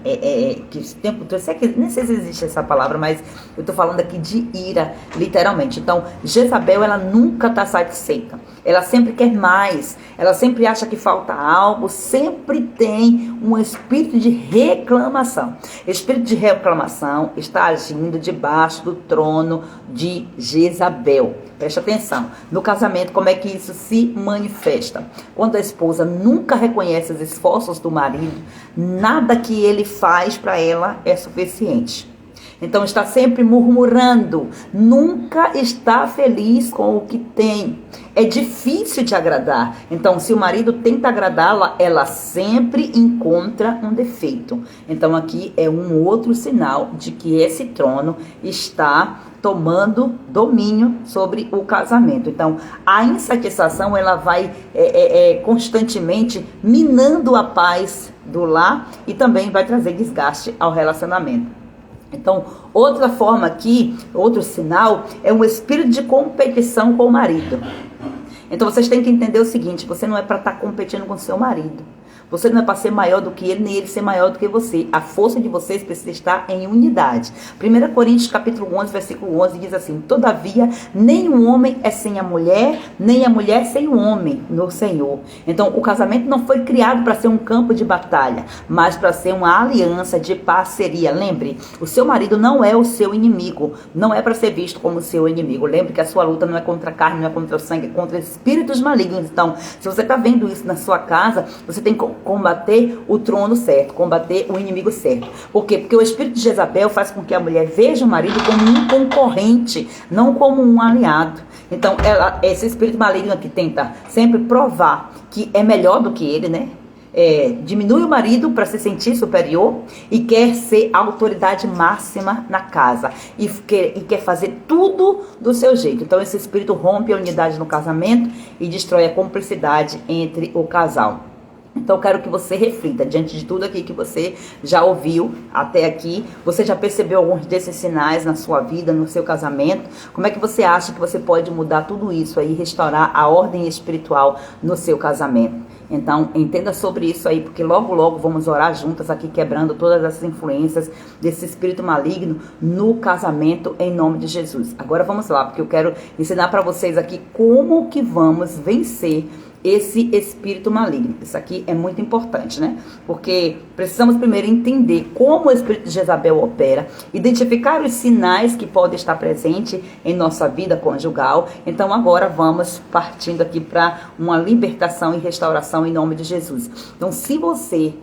Que tempo todo, nem sei se existe essa palavra, mas eu estou falando aqui de ira, literalmente. Então, Jezabel, ela nunca está satisfeita. Ela sempre quer mais. Ela sempre acha que falta algo. Sempre tem um espírito de reclamação. Espírito de reclamação está agindo debaixo do trono de Jezabel. Preste atenção. No casamento, como é que isso se manifesta? Quando a esposa nunca reconhece os esforços do marido, nada que ele faz para ela é suficiente. Então está sempre murmurando, nunca está feliz com o que tem. É difícil de agradar. Então, se o marido tenta agradá-la, ela sempre encontra um defeito. Então aqui é um outro sinal de que esse trono está tomando domínio sobre o casamento. Então, a insatisfação, ela vai constantemente minando a paz do lar e também vai trazer desgaste ao relacionamento. Então, outra forma aqui, outro sinal, é um espírito de competição com o marido. Então, vocês têm que entender o seguinte: você não é para estar competindo com o seu marido. Você não é para ser maior do que ele, nem ele ser maior do que você. A força de vocês precisa estar em unidade. 1 Coríntios capítulo 11, versículo 11 diz assim: todavia, nem o homem é sem a mulher, nem a mulher sem o homem no Senhor. Então, o casamento não foi criado para ser um campo de batalha, mas para ser uma aliança de parceria. Lembre, o seu marido não é o seu inimigo. Não é para ser visto como o seu inimigo. Lembre que a sua luta não é contra a carne, não é contra o sangue, é contra espíritos malignos. Então, se você está vendo isso na sua casa, você tem que combater o trono certo, combater o inimigo certo. Por quê? Porque o espírito de Jezabel faz com que a mulher veja o marido como um concorrente, não como um aliado. Então, esse espírito maligno que tenta sempre provar que é melhor do que ele, né? diminui o marido para se sentir superior e quer ser a autoridade máxima na casa e quer fazer tudo do seu jeito. Então esse espírito rompe a unidade no casamento e destrói a cumplicidade entre o casal. Então eu quero que você reflita diante de tudo aqui que você já ouviu até aqui. Você já percebeu alguns desses sinais na sua vida, no seu casamento? Como é que você acha que você pode mudar tudo isso aí, restaurar a ordem espiritual no seu casamento? Então entenda sobre isso aí, porque logo logo vamos orar juntas aqui, quebrando todas essas influências desse espírito maligno no casamento, em nome de Jesus. Agora vamos lá, porque eu quero ensinar para vocês aqui como que vamos vencer esse espírito maligno. Isso aqui é muito importante, né? Porque precisamos primeiro entender como o espírito de Jezabel opera, identificar os sinais que podem estar presentes em nossa vida conjugal. Então agora vamos partindo aqui para uma libertação e restauração em nome de Jesus. Então se você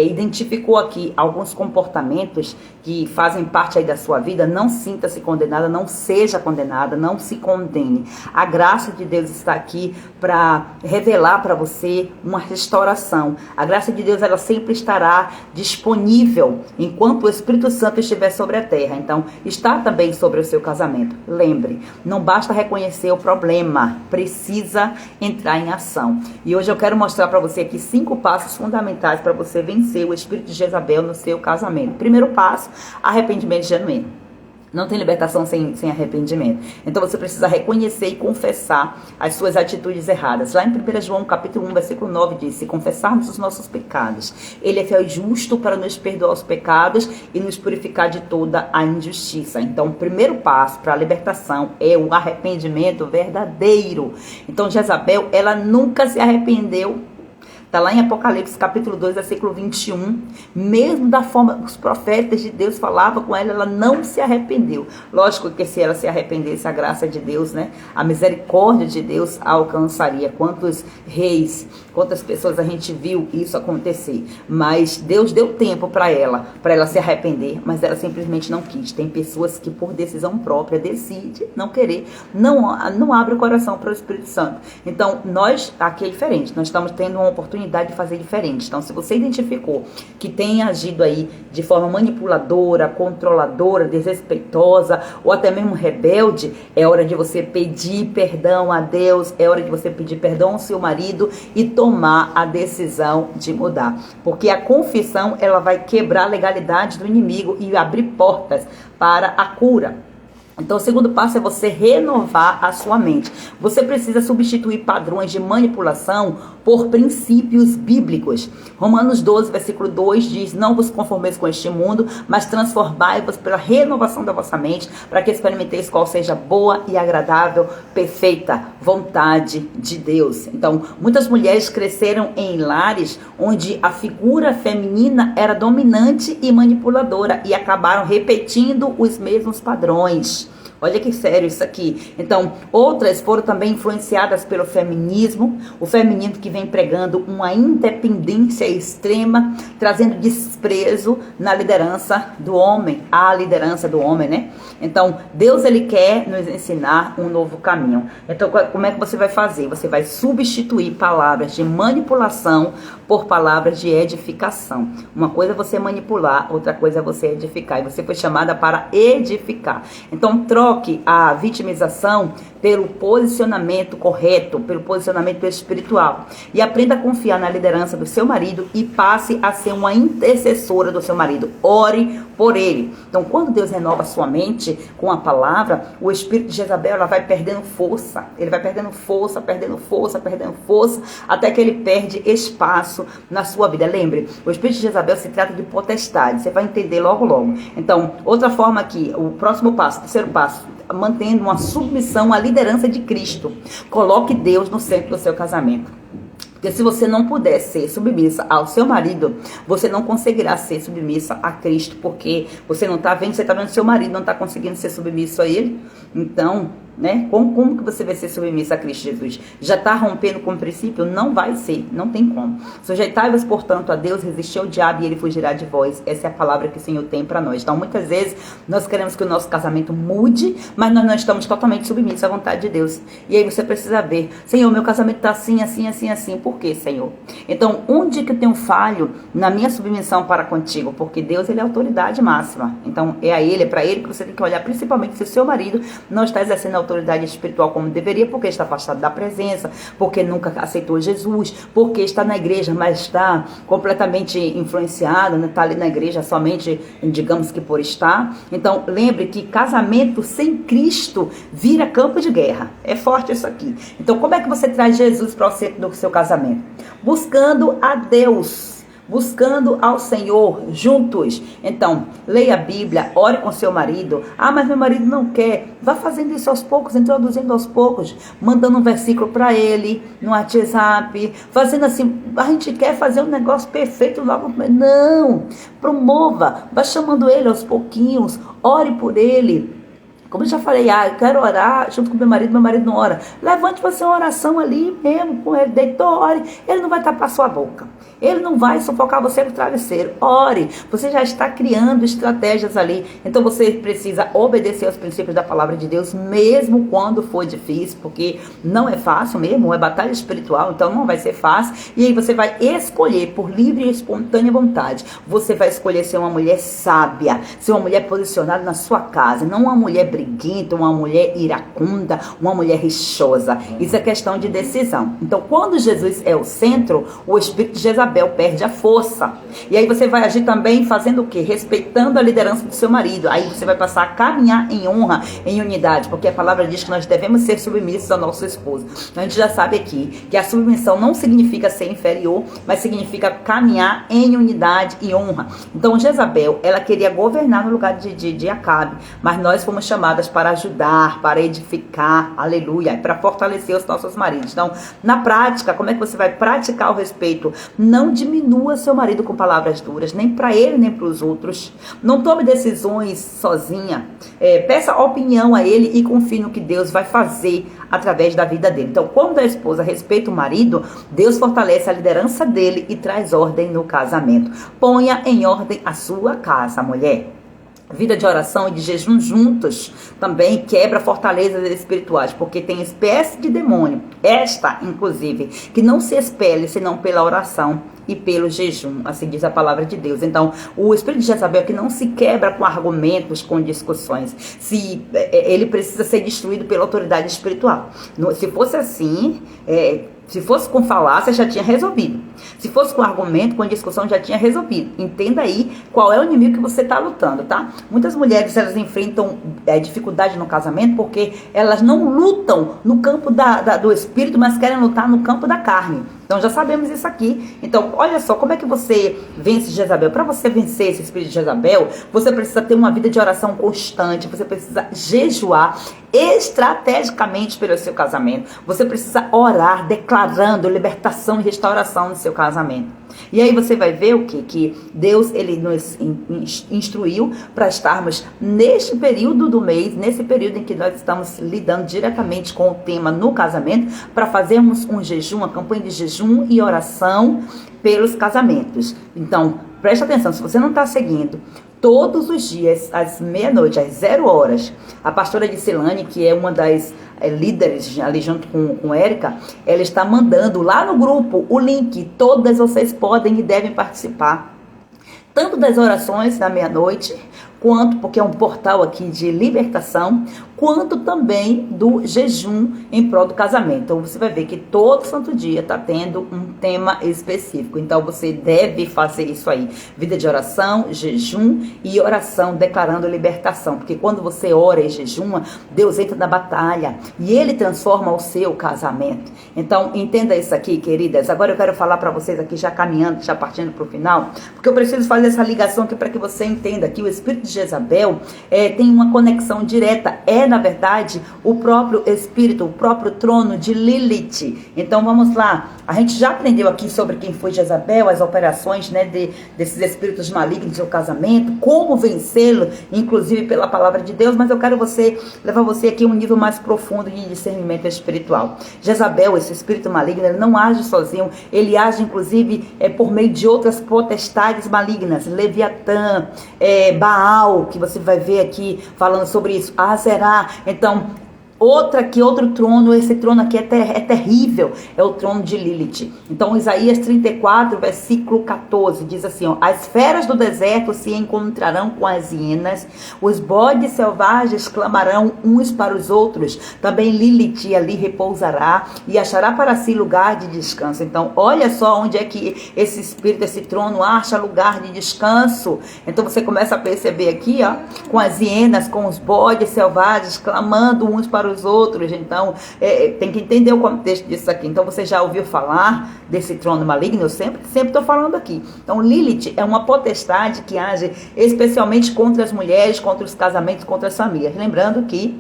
identificou aqui alguns comportamentos que fazem parte aí da sua vida, não sinta-se condenada, não seja condenada, não se condene. A graça de Deus está aqui para revelar para você uma restauração. A graça de Deus, ela sempre estará disponível enquanto o Espírito Santo estiver sobre a terra. Então, está também sobre o seu casamento. Lembre, não basta reconhecer o problema, precisa entrar em ação. E hoje eu quero mostrar para você aqui 5 passos fundamentais para você vencer o espírito de Jezabel no seu casamento. Primeiro passo, arrependimento genuíno. Não tem libertação sem arrependimento. Então você precisa reconhecer e confessar as suas atitudes erradas. Lá em 1 João capítulo 1, versículo 9 diz: se confessarmos os nossos pecados, Ele é fiel e justo para nos perdoar os pecados e nos purificar de toda a injustiça. Então o primeiro passo para a libertação é o arrependimento verdadeiro. Então Jezabel, ela nunca se arrependeu. Está lá em Apocalipse capítulo 2, versículo 21. Mesmo da forma que os profetas de Deus falavam com ela, ela não se arrependeu. Lógico que se ela se arrependesse, a graça de Deus, né, a misericórdia de Deus a alcançaria. Quantos reis, quantas pessoas a gente viu isso acontecer. Mas Deus deu tempo para ela se arrepender, mas ela simplesmente não quis. Tem pessoas que por decisão própria decidem não querer, não abre o coração para o Espírito Santo. Então nós, aqui é diferente, nós estamos tendo uma oportunidade de fazer diferente. Então se você identificou que tem agido aí de forma manipuladora, controladora, desrespeitosa ou até mesmo rebelde, é hora de você pedir perdão a Deus, é hora de você pedir perdão ao seu marido e tomar a decisão de mudar. Porque a confissão, ela vai quebrar a legalidade do inimigo e abrir portas para a cura. Então o segundo passo é você renovar a sua mente. Você precisa substituir padrões de manipulação por princípios bíblicos. Romanos 12, versículo 2 diz: não vos conformeis com este mundo, mas transformai-vos pela renovação da vossa mente, para que experimenteis qual seja boa e agradável, perfeita vontade de Deus. Então, muitas mulheres cresceram em lares onde a figura feminina era dominante e manipuladora e acabaram repetindo os mesmos padrões. Olha que sério isso aqui. Então, outras foram também influenciadas pelo feminismo, o feminismo que vem pregando uma independência extrema, trazendo desprezo na liderança do homem, a liderança do homem, né? Então, Deus, ele quer nos ensinar um novo caminho. Então, como é que você vai fazer? Você vai substituir palavras de manipulação por palavras de edificação. Uma coisa é você manipular, outra coisa é você edificar. E você foi chamada para edificar. Então, troque a vitimização pelo posicionamento correto, pelo posicionamento espiritual. E aprenda a confiar na liderança do seu marido e passe a ser uma intercessora do seu marido. Ore por ele. Então, quando Deus renova a sua mente com a palavra, o espírito de Jezabel, ela vai perdendo força. Ele vai perdendo força, até que ele perde espaço na sua vida. Lembre, o espírito de Jezabel se trata de potestade. Você vai entender logo, logo. Então, outra forma aqui, o próximo passo, terceiro passo, mantendo uma submissão à liderança de Cristo. Coloque Deus no centro do seu casamento. Porque se você não puder ser submissa ao seu marido, você não conseguirá ser submissa a Cristo, porque você não está vendo, você está vendo seu marido não está conseguindo ser submisso a ele. Então, né? Como que você vai ser submissa a Cristo Jesus? Já está rompendo com o princípio? Não vai ser, não tem como. Sujeitai-vos, portanto, a Deus, resistir ao diabo e ele fugirá de vós. Essa é a palavra que o Senhor tem para nós. Então, muitas vezes, nós queremos que o nosso casamento mude, mas nós não estamos totalmente submissos à vontade de Deus. E aí você precisa ver, Senhor, meu casamento está assim, assim, assim, assim. Por quê, Senhor? Então, onde que eu tenho falho na minha submissão para contigo? Porque Deus, ele é a autoridade máxima. Então, é a ele, é para ele que você tem que olhar, principalmente se o seu marido não está exercendo a autoridade espiritual como deveria, porque está afastado da presença, porque nunca aceitou Jesus, porque está na igreja, mas está completamente influenciado, né? Está ali na igreja somente, digamos que por estar. Então, lembre que casamento sem Cristo vira campo de guerra. É forte isso aqui. Então, como é que você traz Jesus para o centro do seu casamento? Buscando a Deus. Buscando ao Senhor juntos. Então, leia a Bíblia, ore com seu marido. Ah, mas meu marido não quer. Vá fazendo isso aos poucos, introduzindo aos poucos, mandando um versículo para ele no WhatsApp, fazendo assim. A gente quer fazer um negócio perfeito logo. Não, promova, vá chamando ele aos pouquinhos, ore por ele. Como eu já falei, eu quero orar junto com meu marido não ora. Levante para fazer uma oração ali mesmo com ele, deitou, ore. Ele não vai tapar sua boca. Ele não vai sufocar você no travesseiro. Ore. Você já está criando estratégias ali. Então você precisa obedecer aos princípios da palavra de Deus, mesmo quando for difícil, porque não é fácil mesmo, é batalha espiritual, então não vai ser fácil. E aí você vai escolher por livre e espontânea vontade. Você vai escolher ser uma mulher sábia, ser uma mulher posicionada na sua casa, não uma mulher briguenta, uma mulher iracunda, uma mulher rixosa. Isso é questão de decisão. Então, quando Jesus é o centro, o espírito de Jezabel perde a força. E aí você vai agir também fazendo o quê? Respeitando a liderança do seu marido. Aí você vai passar a caminhar em honra, em unidade, porque a palavra diz que nós devemos ser submissos ao nosso esposo. Então, a gente já sabe aqui que a submissão não significa ser inferior, mas significa caminhar em unidade e honra. Então, Jezabel, ela queria governar no lugar de Acabe, mas nós fomos chamados para ajudar, para edificar, aleluia, para fortalecer os nossos maridos. Então, na prática, como é que você vai praticar o respeito? Não diminua seu marido com palavras duras, nem para ele, nem para os outros. Não tome decisões sozinha. Peça opinião a ele e confie no que Deus vai fazer através da vida dele. Então, quando a esposa respeita o marido, Deus fortalece a liderança dele e traz ordem no casamento. Ponha em ordem a sua casa, mulher. Vida de oração e de jejum juntos também quebra fortalezas espirituais, porque tem espécie de demônio, esta inclusive, que não se expele senão pela oração e pelo jejum, assim diz a palavra de Deus. Então, o espírito de Jezabel que não se quebra com argumentos, com discussões, ele precisa ser destruído pela autoridade espiritual. Se fosse assim, se fosse com falácia, já tinha resolvido. Se fosse com argumento, com discussão, já tinha resolvido. Entenda aí qual é o inimigo que você está lutando, tá? Muitas mulheres, elas enfrentam dificuldade no casamento porque elas não lutam no campo do espírito, mas querem lutar no campo da carne. Então, já sabemos isso aqui. Então, olha só, como é que você vence Jezabel? Para você vencer esse espírito de Jezabel, você precisa ter uma vida de oração constante, você precisa jejuar estrategicamente pelo seu casamento. Você precisa orar, declarando libertação e restauração no seu casamento. E aí você vai ver o quê? Que Deus, ele nos instruiu para estarmos neste período do mês, nesse período em que nós estamos lidando diretamente com o tema no casamento, para fazermos um jejum, uma campanha de jejum e oração pelos casamentos. Então, preste atenção, se você não está seguindo, todos os dias, às meia-noite, às 0 horas, a pastora Dicilane, que é uma das líderes ali junto com Érica, ela está mandando lá no grupo o link. Todas vocês podem e devem participar, tanto das orações da meia-noite, quanto, porque é um portal aqui de libertação, quanto também do jejum em prol do casamento. Então você vai ver que todo santo dia está tendo um tema específico. Então você deve fazer isso aí. Vida de oração, jejum e oração declarando libertação. Porque quando você ora e jejuma, Deus entra na batalha e Ele transforma o seu casamento. Então entenda isso aqui, queridas. Agora eu quero falar para vocês aqui, já caminhando, já partindo para o final, porque eu preciso fazer essa ligação aqui para que você entenda que o espírito de Jezabel tem uma conexão direta. é, na verdade, o próprio espírito, o próprio trono de Lilith. Então vamos lá, a gente já aprendeu aqui sobre quem foi Jezabel, as operações, né, desses espíritos malignos no casamento, como vencê-lo, inclusive pela palavra de Deus, mas eu quero levar você aqui a um nível mais profundo de discernimento espiritual. Jezabel, esse espírito maligno, ele não age sozinho, ele age inclusive por meio de outras potestades malignas, Leviatã, Baal, que você vai ver aqui falando sobre isso, Azerá. Então, outro trono, esse trono aqui é terrível, é o trono de Lilith. Então Isaías 34, versículo 14, diz assim, ó, as feras do deserto se encontrarão com as hienas, os bodes selvagens clamarão uns para os outros, também Lilith ali repousará e achará para si lugar de descanso. Então olha só onde é que esse espírito, esse trono acha lugar de descanso. Então você começa a perceber aqui, ó, com as hienas, com os bodes selvagens clamando uns para os outros. Então tem que entender o contexto disso aqui. Então você já ouviu falar desse trono maligno? Eu sempre estou falando aqui. Então Lilith é uma potestade que age especialmente contra as mulheres, contra os casamentos, contra as famílias. Lembrando que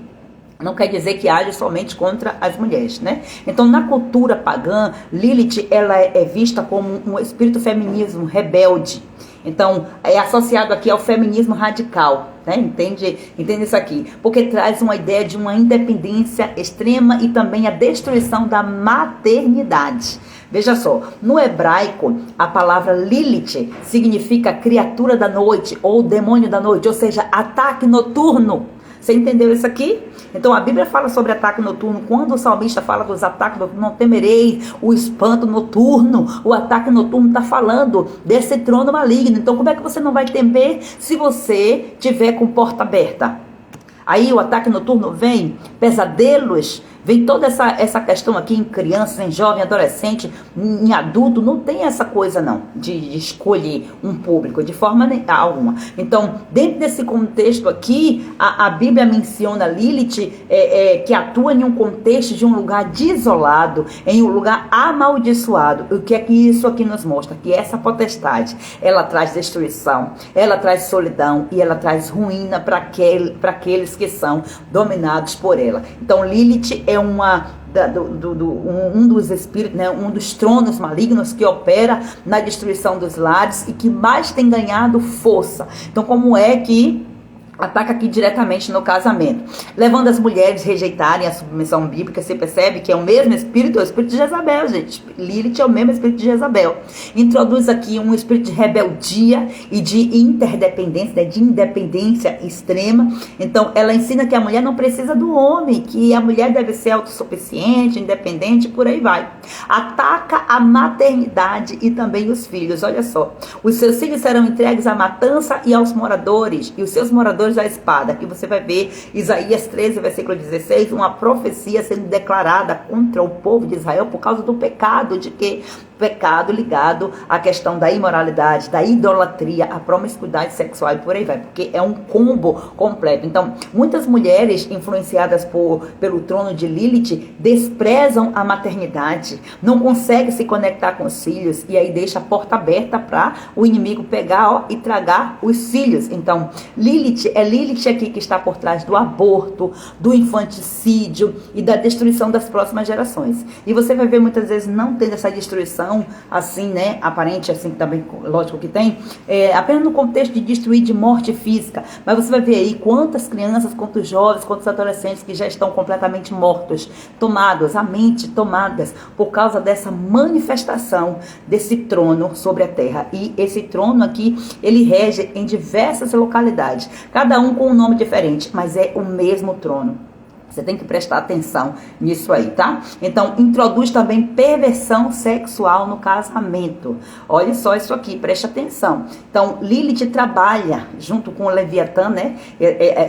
não quer dizer que age somente contra as mulheres, né? Então, na cultura pagã, Lilith, ela é vista como um espírito feminismo rebelde. Então, é associado aqui ao feminismo radical, né? Entende isso aqui? Porque traz uma ideia de uma independência extrema e também a destruição da maternidade. Veja só, no hebraico, a palavra Lilith significa criatura da noite ou demônio da noite, ou seja, ataque noturno. Você entendeu isso aqui? Então a Bíblia fala sobre ataque noturno. Quando o salmista fala dos ataques noturnos, não temereis o espanto noturno. O ataque noturno está falando desse trono maligno. Então como é que você não vai temer se você tiver com porta aberta? Aí o ataque noturno vem, pesadelos, vem toda essa questão aqui em crianças, em jovem, adolescente, em adulto. Não tem essa coisa não, de escolher um público, de forma alguma. Então, dentro desse contexto aqui, a Bíblia menciona Lilith, que atua em um contexto de um lugar desolado, em um lugar amaldiçoado. O que é que isso aqui nos mostra? Que essa potestade, ela traz destruição, ela traz solidão e ela traz ruína para aqueles que são dominados por ela. Então, Lilith é um dos espíritos, né, um dos tronos malignos que opera na destruição dos lares e que mais tem ganhado força. Então, como é que ataca aqui diretamente no casamento, levando as mulheres a rejeitarem a submissão bíblica? Você percebe que é o mesmo espírito, é o espírito de Jezabel, gente. Lilith é o mesmo espírito de Jezabel. Introduz aqui um espírito de rebeldia e de interdependência, né, de independência extrema. Então ela ensina que a mulher não precisa do homem, que a mulher deve ser autossuficiente, independente, por aí vai. Ataca a maternidade e também os filhos. Olha só, os seus filhos serão entregues à matança e aos moradores, e os seus moradores da espada. Aqui você vai ver Isaías 13, versículo 16, uma profecia sendo declarada contra o povo de Israel por causa do pecado, de que pecado ligado à questão da imoralidade, da idolatria, a promiscuidade sexual e por aí vai, porque é um combo completo. Então, muitas mulheres influenciadas pelo trono de Lilith desprezam a maternidade, não conseguem se conectar com os filhos e aí deixa a porta aberta para o inimigo pegar e tragar os filhos. Então, Lilith aqui que está por trás do aborto, do infanticídio e da destruição das próximas gerações. E você vai ver muitas vezes não tendo essa destruição assim, né, aparente, assim, também, lógico que tem, apenas no contexto de destruir, de morte física, mas você vai ver aí quantas crianças, quantos jovens, quantos adolescentes que já estão completamente mortos, tomados, a mente tomadas, por causa dessa manifestação desse trono sobre a terra. E esse trono aqui, ele rege em diversas localidades, cada um com um nome diferente, mas é o mesmo trono. Você tem que prestar atenção nisso aí, tá? Então, introduz também perversão sexual no casamento. Olha só isso aqui, preste atenção. Então, Lilith trabalha junto com o Leviatã, né?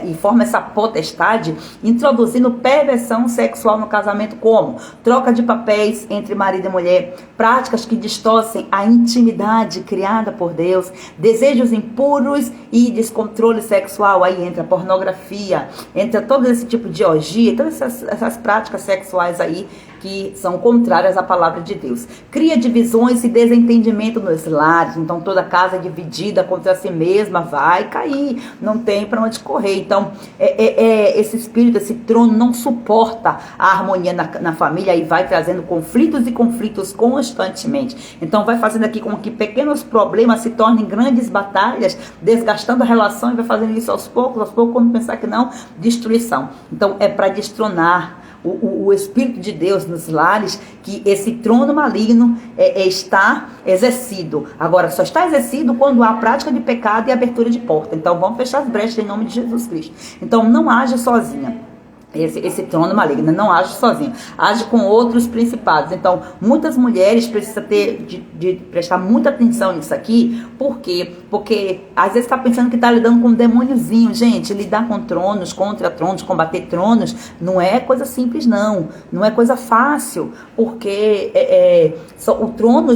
E forma essa potestade, introduzindo perversão sexual no casamento, como troca de papéis entre marido e mulher, práticas que distorcem a intimidade criada por Deus, desejos impuros e descontrole sexual. Aí entra pornografia, entra todo esse tipo de orgia, orgia, todas essas práticas sexuais aí que são contrárias à palavra de Deus. Cria divisões e desentendimento nos lares. Então toda casa dividida contra si mesma vai cair, não tem para onde correr. Então esse espírito, esse trono não suporta a harmonia na família e vai trazendo conflitos e conflitos constantemente. Então vai fazendo aqui com que pequenos problemas se tornem grandes batalhas, desgastando a relação, e vai fazendo isso aos poucos, quando pensar que não, destruição. Então é para destronar o Espírito de Deus nos lares, que esse trono maligno está exercido. Agora, só está exercido quando há prática de pecado e abertura de porta. Então, vamos fechar as brechas em nome de Jesus Cristo. Então, não age sozinha. Esse trono maligno não age sozinho, age com outros principados. Então, muitas mulheres precisam de prestar muita atenção nisso aqui. Por quê? Porque às vezes está pensando que está lidando com um demôniozinho. Gente, lidar com tronos, contra tronos, combater tronos, não é coisa simples, não. Não é coisa fácil, porque o trono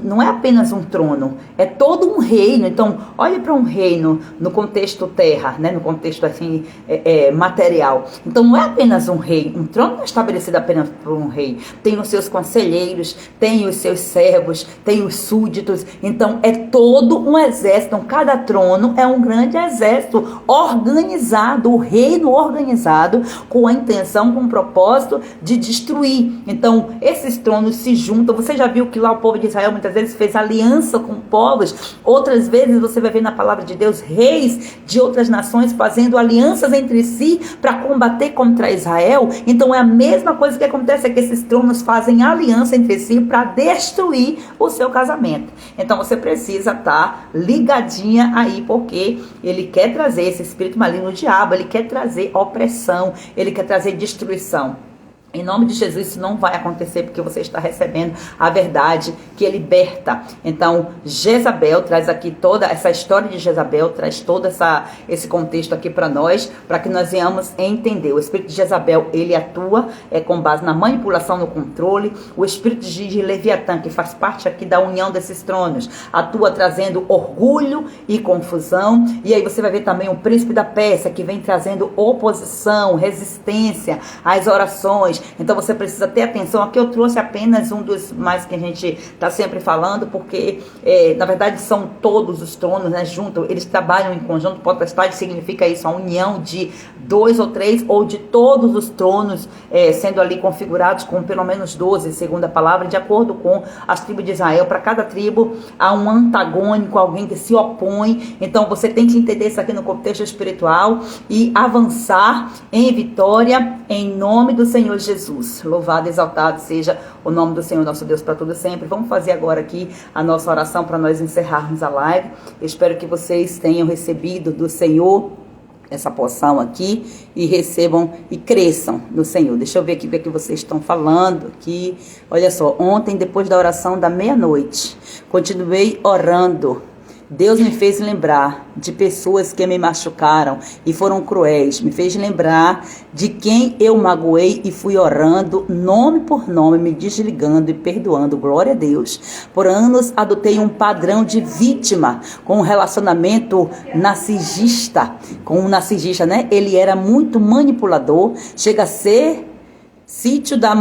não é apenas um trono, é todo um reino. Então, olhe para um reino no contexto terra, né? No contexto assim, material. Então não é apenas um rei, um trono não é estabelecido apenas por um rei, tem os seus conselheiros, tem os seus servos, tem os súditos. Então é todo um exército. Então cada trono é um grande exército organizado, o reino organizado, com a intenção, com o propósito de destruir. Então esses tronos se juntam. Você já viu que lá o povo de Israel muitas vezes fez aliança com povos, outras vezes você vai ver na palavra de Deus reis de outras nações fazendo alianças entre si para combater contra Israel. Então é a mesma coisa que acontece, é que esses tronos fazem aliança entre si para destruir o seu casamento. Então você precisa estar ligadinha aí, porque ele quer trazer esse espírito maligno, o diabo, ele quer trazer opressão, ele quer trazer destruição. Em nome de Jesus, isso não vai acontecer, porque você está recebendo a verdade que liberta. Então, Jezabel traz aqui toda essa história de Jezabel, traz todo esse contexto aqui para nós, para que nós venhamos entender. O espírito de Jezabel, ele atua com base na manipulação, no controle. O espírito de Leviatã, que faz parte aqui da união desses tronos, atua trazendo orgulho e confusão. E aí você vai ver também o príncipe da Pérsia, que vem trazendo oposição, resistência às orações. Então você precisa ter atenção. Aqui eu trouxe apenas um dos mais que a gente está sempre falando, porque na verdade são todos os tronos, né, junto, eles trabalham em conjunto. Potestade significa isso, a união de 2 ou 3 ou de todos os tronos sendo ali configurados com pelo menos 12, segundo a palavra, de acordo com as tribos de Israel. Para cada tribo há um antagônico, alguém que se opõe. Então você tem que entender isso aqui no contexto espiritual e avançar em vitória em nome do Senhor Jesus. Louvado e exaltado seja o nome do Senhor nosso Deus para todo sempre. Vamos fazer agora aqui a nossa oração para nós encerrarmos a live. Eu espero que vocês tenham recebido do Senhor essa porção aqui e recebam e cresçam no Senhor. Deixa eu ver aqui o que vocês estão falando aqui. Olha só, ontem, depois da oração da meia-noite, continuei orando. Deus me fez lembrar de pessoas que me machucaram e foram cruéis. Me fez lembrar de quem eu magoei e fui orando nome por nome, me desligando e perdoando. Glória a Deus. Por anos adotei um padrão de vítima com um relacionamento narcisista. Com um narcisista, né? Ele era muito manipulador. Chega a ser sítio da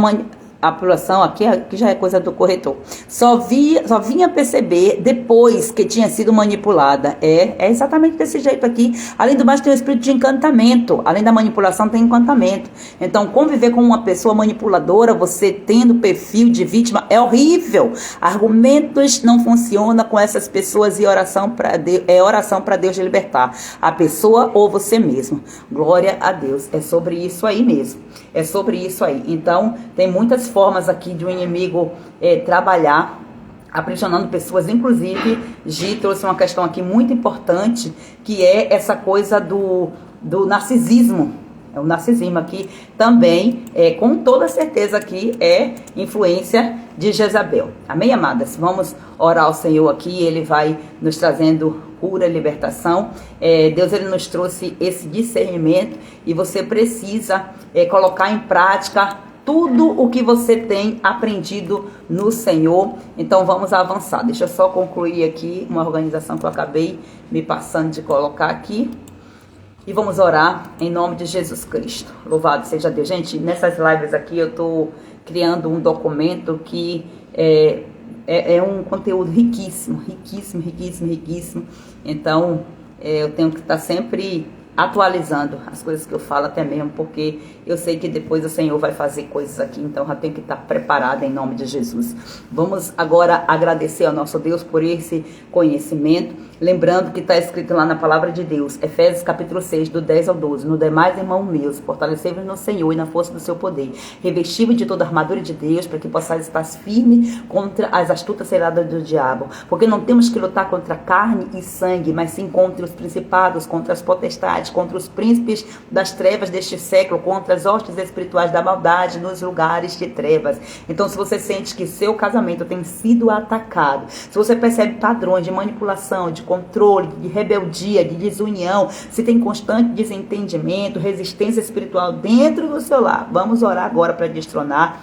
a população aqui já é coisa do corretor. Só vinha perceber depois que tinha sido manipulada. É exatamente desse jeito aqui. Além do mais, tem o espírito de encantamento. Além da manipulação, tem encantamento. Então, conviver com uma pessoa manipuladora, você tendo perfil de vítima, é horrível. Argumentos não funcionam com essas pessoas e oração para Deus te libertar. A pessoa ou você mesmo. Glória a Deus. É sobre isso aí mesmo. É sobre isso aí. Então, tem muitas formas aqui de um inimigo trabalhar, aprisionando pessoas. Inclusive, Gi trouxe uma questão aqui muito importante, que é essa coisa do narcisismo. O narcisismo aqui também, com toda certeza aqui, é influência de Jezabel. Amém, amadas? Vamos orar ao Senhor aqui, Ele vai nos trazendo cura, libertação. Deus, Ele nos trouxe esse discernimento e você precisa colocar em prática tudo o que você tem aprendido no Senhor. Então vamos avançar. Deixa eu só concluir aqui uma organização que eu acabei me passando de colocar aqui. e vamos orar em nome de Jesus Cristo. Louvado seja Deus. Gente, nessas lives aqui eu estou criando um documento que é um conteúdo riquíssimo. Então, eu tenho que estar sempre atualizando as coisas que eu falo, até mesmo porque eu sei que depois o Senhor vai fazer coisas aqui, então já tenho que estar preparada em nome de Jesus. Vamos agora agradecer ao nosso Deus por esse conhecimento, lembrando que está escrito lá na palavra de Deus, Efésios capítulo 6, do 10 ao 12, no demais, irmão meus, fortalecei-vos no Senhor e na força do seu poder, revesti-vos de toda a armadura de Deus, para que possais estar firme contra as astutas ciladas do diabo, porque não temos que lutar contra carne e sangue, mas sim contra os principados, contra as potestades, contra os príncipes das trevas deste século, contra as hostes espirituais da maldade nos lugares de trevas. Então, se você sente que seu casamento tem sido atacado, se você percebe padrões de manipulação, de controle, de rebeldia, de desunião, se tem constante desentendimento, resistência espiritual dentro do seu lar, vamos orar agora para destronar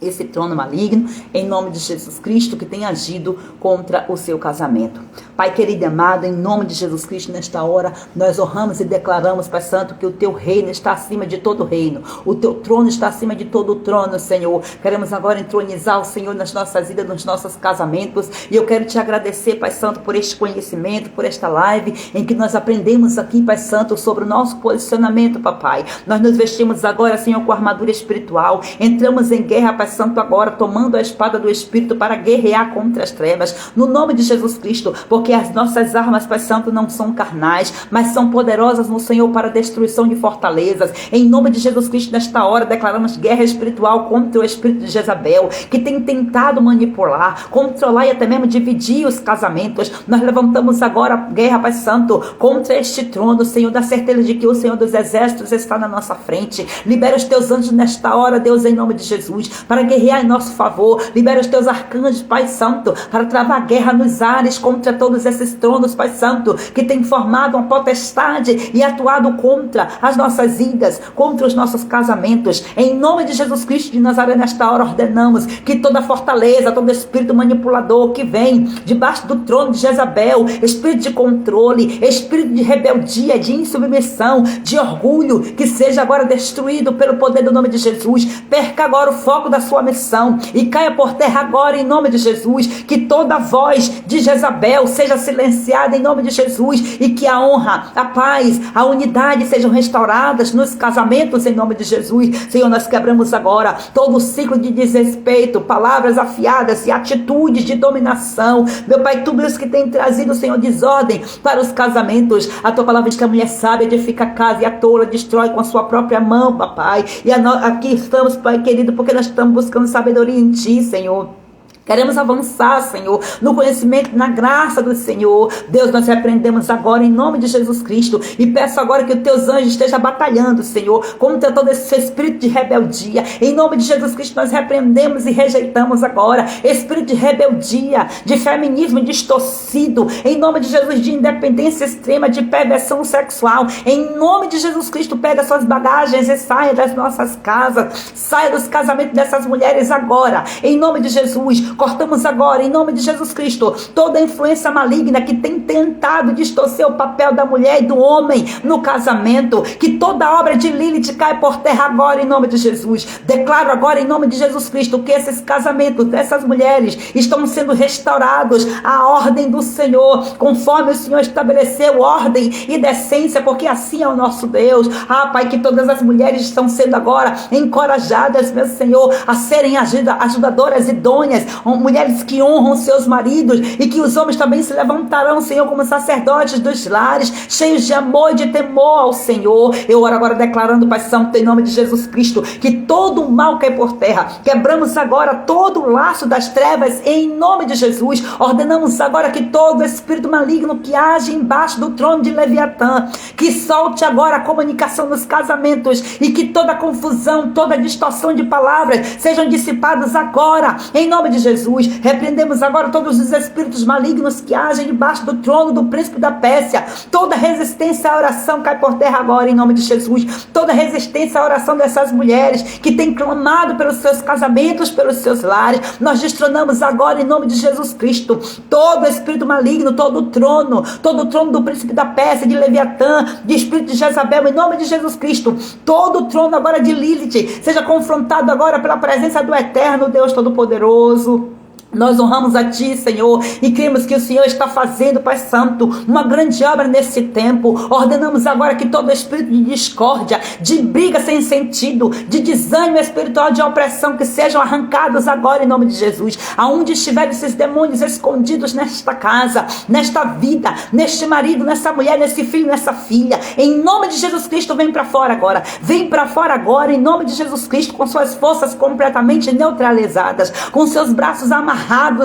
esse trono maligno, em nome de Jesus Cristo, que tem agido contra o seu casamento. Pai querido e amado, em nome de Jesus Cristo, nesta hora, nós honramos e declaramos, Pai Santo, que o teu reino está acima de todo reino, o teu trono está acima de todo trono, Senhor. Queremos agora entronizar o Senhor nas nossas vidas, nos nossos casamentos, e eu quero te agradecer, Pai Santo, por este conhecimento, por esta live, em que nós aprendemos aqui, Pai Santo, sobre o nosso posicionamento, Papai. Nós nos vestimos agora, Senhor, com a armadura espiritual, entramos em guerra, Pai Santo, agora tomando a espada do Espírito para guerrear contra as trevas, no nome de Jesus Cristo, porque as nossas armas, Pai Santo, não são carnais, mas são poderosas no Senhor para a destruição de fortalezas. Em nome de Jesus Cristo, nesta hora, declaramos guerra espiritual contra o espírito de Jezabel, que tem tentado manipular, controlar e até mesmo dividir os casamentos. Nós levantamos agora guerra, Pai Santo, contra este trono, Senhor, da certeza de que o Senhor dos exércitos está na nossa frente. Libera os teus anjos nesta hora, Deus, em nome de Jesus, para guerrear em nosso favor. Libera os teus arcanjos, Pai Santo, para travar guerra nos ares contra todos esses tronos, Pai Santo, que tem formado uma potestade e atuado contra as nossas vidas, contra os nossos casamentos. Em nome de Jesus Cristo de Nazaré, nesta hora ordenamos que toda fortaleza, todo espírito manipulador que vem debaixo do trono de Jezabel, espírito de controle, espírito de rebeldia, de insubmissão, de orgulho, que seja agora destruído pelo poder do nome de Jesus. Perca agora o foco da sua missão e caia por terra agora em nome de Jesus. Que toda voz de Jezabel seja silenciada em nome de Jesus e que a honra, a paz, a unidade sejam restauradas nos casamentos em nome de Jesus. Senhor, nós quebramos agora todo o ciclo de desrespeito, palavras afiadas e atitudes de dominação. Meu Pai, tudo isso que tem trazido, Senhor, desordem para os casamentos. A tua palavra diz que a mulher sábia edifica a casa e a tola destrói com a sua própria mão, papai. E aqui estamos, Pai querido, porque nós estamos buscando sabedoria em Ti, Senhor. Queremos avançar, Senhor, no conhecimento, na graça do Senhor. Deus, nós repreendemos agora em nome de Jesus Cristo e peço agora que os teus anjos estejam batalhando, Senhor, contra todo esse espírito de rebeldia. Em nome de Jesus Cristo nós repreendemos e rejeitamos agora espírito de rebeldia, de feminismo distorcido, em nome de Jesus, de independência extrema, de perversão sexual. Em nome de Jesus Cristo, pega suas bagagens e saia das nossas casas, saia dos casamentos dessas mulheres agora, em nome de Jesus. Cortamos agora, em nome de Jesus Cristo, toda influência maligna que tem tentado distorcer o papel da mulher e do homem no casamento. Que toda obra de Lilith cai por terra agora, em nome de Jesus. Declaro agora, em nome de Jesus Cristo, que esses casamentos dessas mulheres estão sendo restaurados à ordem do Senhor, conforme o Senhor estabeleceu ordem e decência, porque assim é o nosso Deus. Pai, que todas as mulheres estão sendo agora encorajadas, meu Senhor, a serem ajudadoras idôneas, mulheres que honram seus maridos, e que os homens também se levantarão, Senhor, como sacerdotes dos lares, cheios de amor e de temor ao Senhor. Eu oro agora declarando, Pai Santo, em nome de Jesus Cristo, que todo o mal cai por terra. Quebramos agora todo o laço das trevas em nome de Jesus. Ordenamos agora que todo espírito maligno que age embaixo do trono de Leviatã, que solte agora a comunicação nos casamentos, e que toda confusão, toda distorção de palavras sejam dissipadas agora em nome de Jesus. Jesus. Repreendemos agora todos os espíritos malignos que agem debaixo do trono do príncipe da Pérsia. Toda resistência à oração cai por terra agora, em nome de Jesus. Toda resistência à oração dessas mulheres que têm clamado pelos seus casamentos, pelos seus lares, nós destronamos agora, em nome de Jesus Cristo, todo espírito maligno, todo o trono do príncipe da Pérsia, de Leviatã, de espírito de Jezabel, em nome de Jesus Cristo. Todo o trono agora de Lilith seja confrontado agora pela presença do eterno Deus Todo-Poderoso. Nós honramos a Ti, Senhor, e cremos que o Senhor está fazendo, Pai Santo, uma grande obra nesse tempo. Ordenamos agora que todo espírito de discórdia, de briga sem sentido, de desânimo espiritual, de opressão, que sejam arrancados agora em nome de Jesus. Aonde estiverem esses demônios escondidos nesta casa, nesta vida, neste marido, nessa mulher, nesse filho, nessa filha, em nome de Jesus Cristo, vem para fora agora. Vem para fora agora, em nome de Jesus Cristo, com suas forças completamente neutralizadas, com seus braços amarrados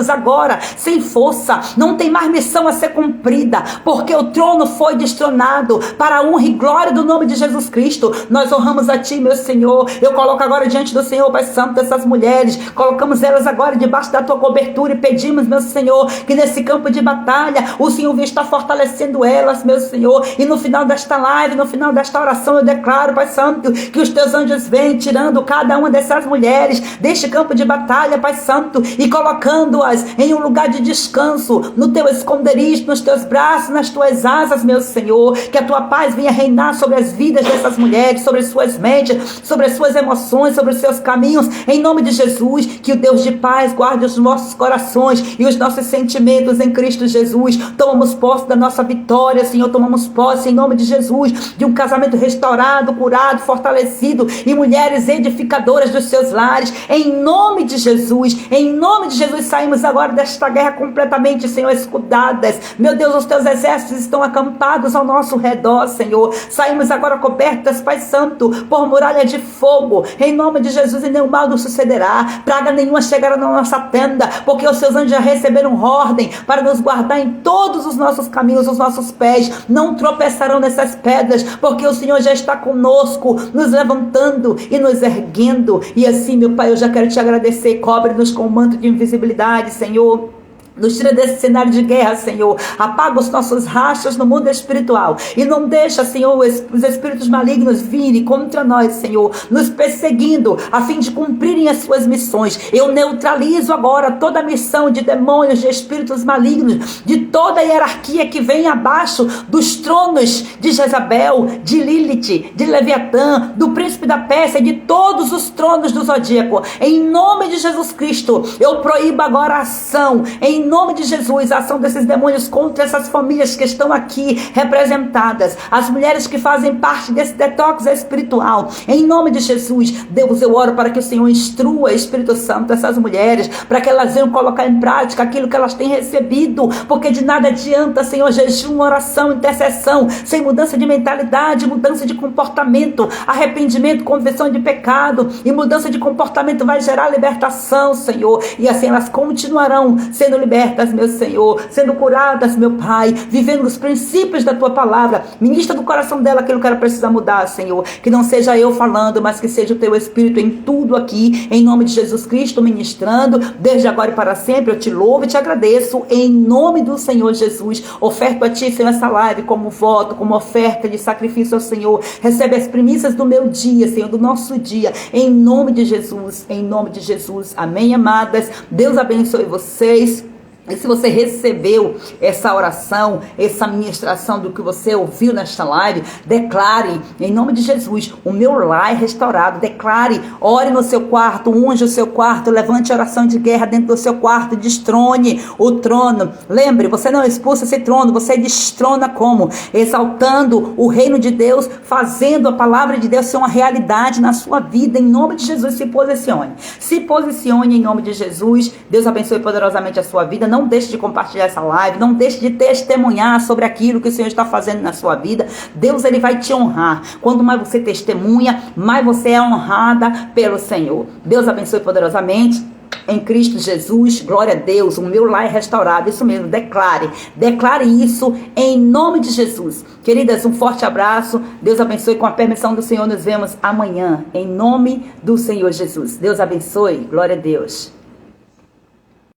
agora, sem força, não tem mais missão a ser cumprida, porque o trono foi destronado para a honra e glória do nome de Jesus Cristo. Nós honramos a Ti, meu Senhor. Eu coloco agora diante do Senhor, Pai Santo, essas mulheres, colocamos elas agora debaixo da Tua cobertura e pedimos, meu Senhor, que nesse campo de batalha, o Senhor venha estar fortalecendo elas, meu Senhor, e no final desta live, no final desta oração, eu declaro, Pai Santo, que os Teus anjos vêm tirando cada uma dessas mulheres deste campo de batalha, Pai Santo, e colocando colocando-as em um lugar de descanso, no teu esconderijo, nos teus braços, nas tuas asas, meu Senhor. Que a tua paz venha reinar sobre as vidas dessas mulheres, sobre as suas mentes, sobre as suas emoções, sobre os seus caminhos, em nome de Jesus. Que o Deus de paz guarde os nossos corações e os nossos sentimentos em Cristo Jesus. Tomamos posse da nossa vitória, Senhor. Tomamos posse em nome de Jesus de um casamento restaurado, curado, fortalecido, e mulheres edificadoras dos seus lares, em nome de Jesus. Em nome de Jesus, saímos agora desta guerra completamente, Senhor, escudadas. Meu Deus, os teus exércitos estão acampados ao nosso redor, Senhor. Saímos agora cobertas, Pai Santo, por muralha de fogo, em nome de Jesus, e nenhum mal nos sucederá, praga nenhuma chegará na nossa tenda, porque os seus anjos já receberam ordem para nos guardar em todos os nossos caminhos. Os nossos pés não tropeçarão nessas pedras, porque o Senhor já está conosco, nos levantando e nos erguendo. E assim, meu Pai, eu já quero te agradecer. Cobre-nos com o manto de invisibilidade, Senhor. Nos tira desse cenário de guerra, Senhor. Apaga os nossos rastros no mundo espiritual. E não deixa, Senhor, os espíritos malignos virem contra nós, Senhor, nos perseguindo, a fim de cumprirem as suas missões. Eu neutralizo agora toda a missão de demônios, de espíritos malignos, de toda a hierarquia que vem abaixo dos tronos de Jezabel, de Lilith, de Leviatã, do príncipe da Pérsia, de todos os tronos do zodíaco. Em nome de Jesus Cristo, eu proíbo agora a ação, em nome de Jesus, a ação desses demônios contra essas famílias que estão aqui representadas, as mulheres que fazem parte desse detox espiritual. Em nome de Jesus, Deus, eu oro para que o Senhor instrua, Espírito Santo, essas mulheres, para que elas venham colocar em prática aquilo que elas têm recebido, porque de nada adianta, Senhor, jejum, oração, intercessão, sem mudança de mentalidade, mudança de comportamento, arrependimento, confissão de pecado, e mudança de comportamento vai gerar libertação, Senhor, e assim elas continuarão sendo libertadas, meu Senhor, sendo curadas, meu Pai, vivendo os princípios da tua palavra. Ministra do coração dela aquilo que ela precisa mudar, Senhor, que não seja eu falando, mas que seja o teu Espírito em tudo aqui, em nome de Jesus Cristo, ministrando, desde agora e para sempre. Eu te louvo e te agradeço, em nome do Senhor Jesus. Oferto a ti, Senhor, essa live como voto, como oferta de sacrifício ao Senhor. Recebe as primícias do meu dia, Senhor, do nosso dia, em nome de Jesus, em nome de Jesus. Amém, amadas? Deus abençoe vocês. E se você recebeu essa oração, essa ministração do que você ouviu nesta live, declare, em nome de Jesus, o meu lar é restaurado. Declare, ore no seu quarto, unge o seu quarto, levante a oração de guerra dentro do seu quarto, destrone o trono. Lembre, você não expulsa esse trono, você destrona como? Exaltando o reino de Deus, fazendo a palavra de Deus ser uma realidade na sua vida. Em nome de Jesus, se posicione. Se posicione em nome de Jesus. Deus abençoe poderosamente a sua vida. Não deixe de compartilhar essa live, não deixe de testemunhar sobre aquilo que o Senhor está fazendo na sua vida. Deus, Ele vai te honrar. Quanto mais você testemunha, mais você é honrada pelo Senhor. Deus abençoe poderosamente. Em Cristo Jesus, glória a Deus, o meu lar é restaurado. Isso mesmo, declare isso em nome de Jesus. Queridas, um forte abraço, Deus abençoe. Com a permissão do Senhor, nos vemos amanhã, em nome do Senhor Jesus. Deus abençoe, glória a Deus.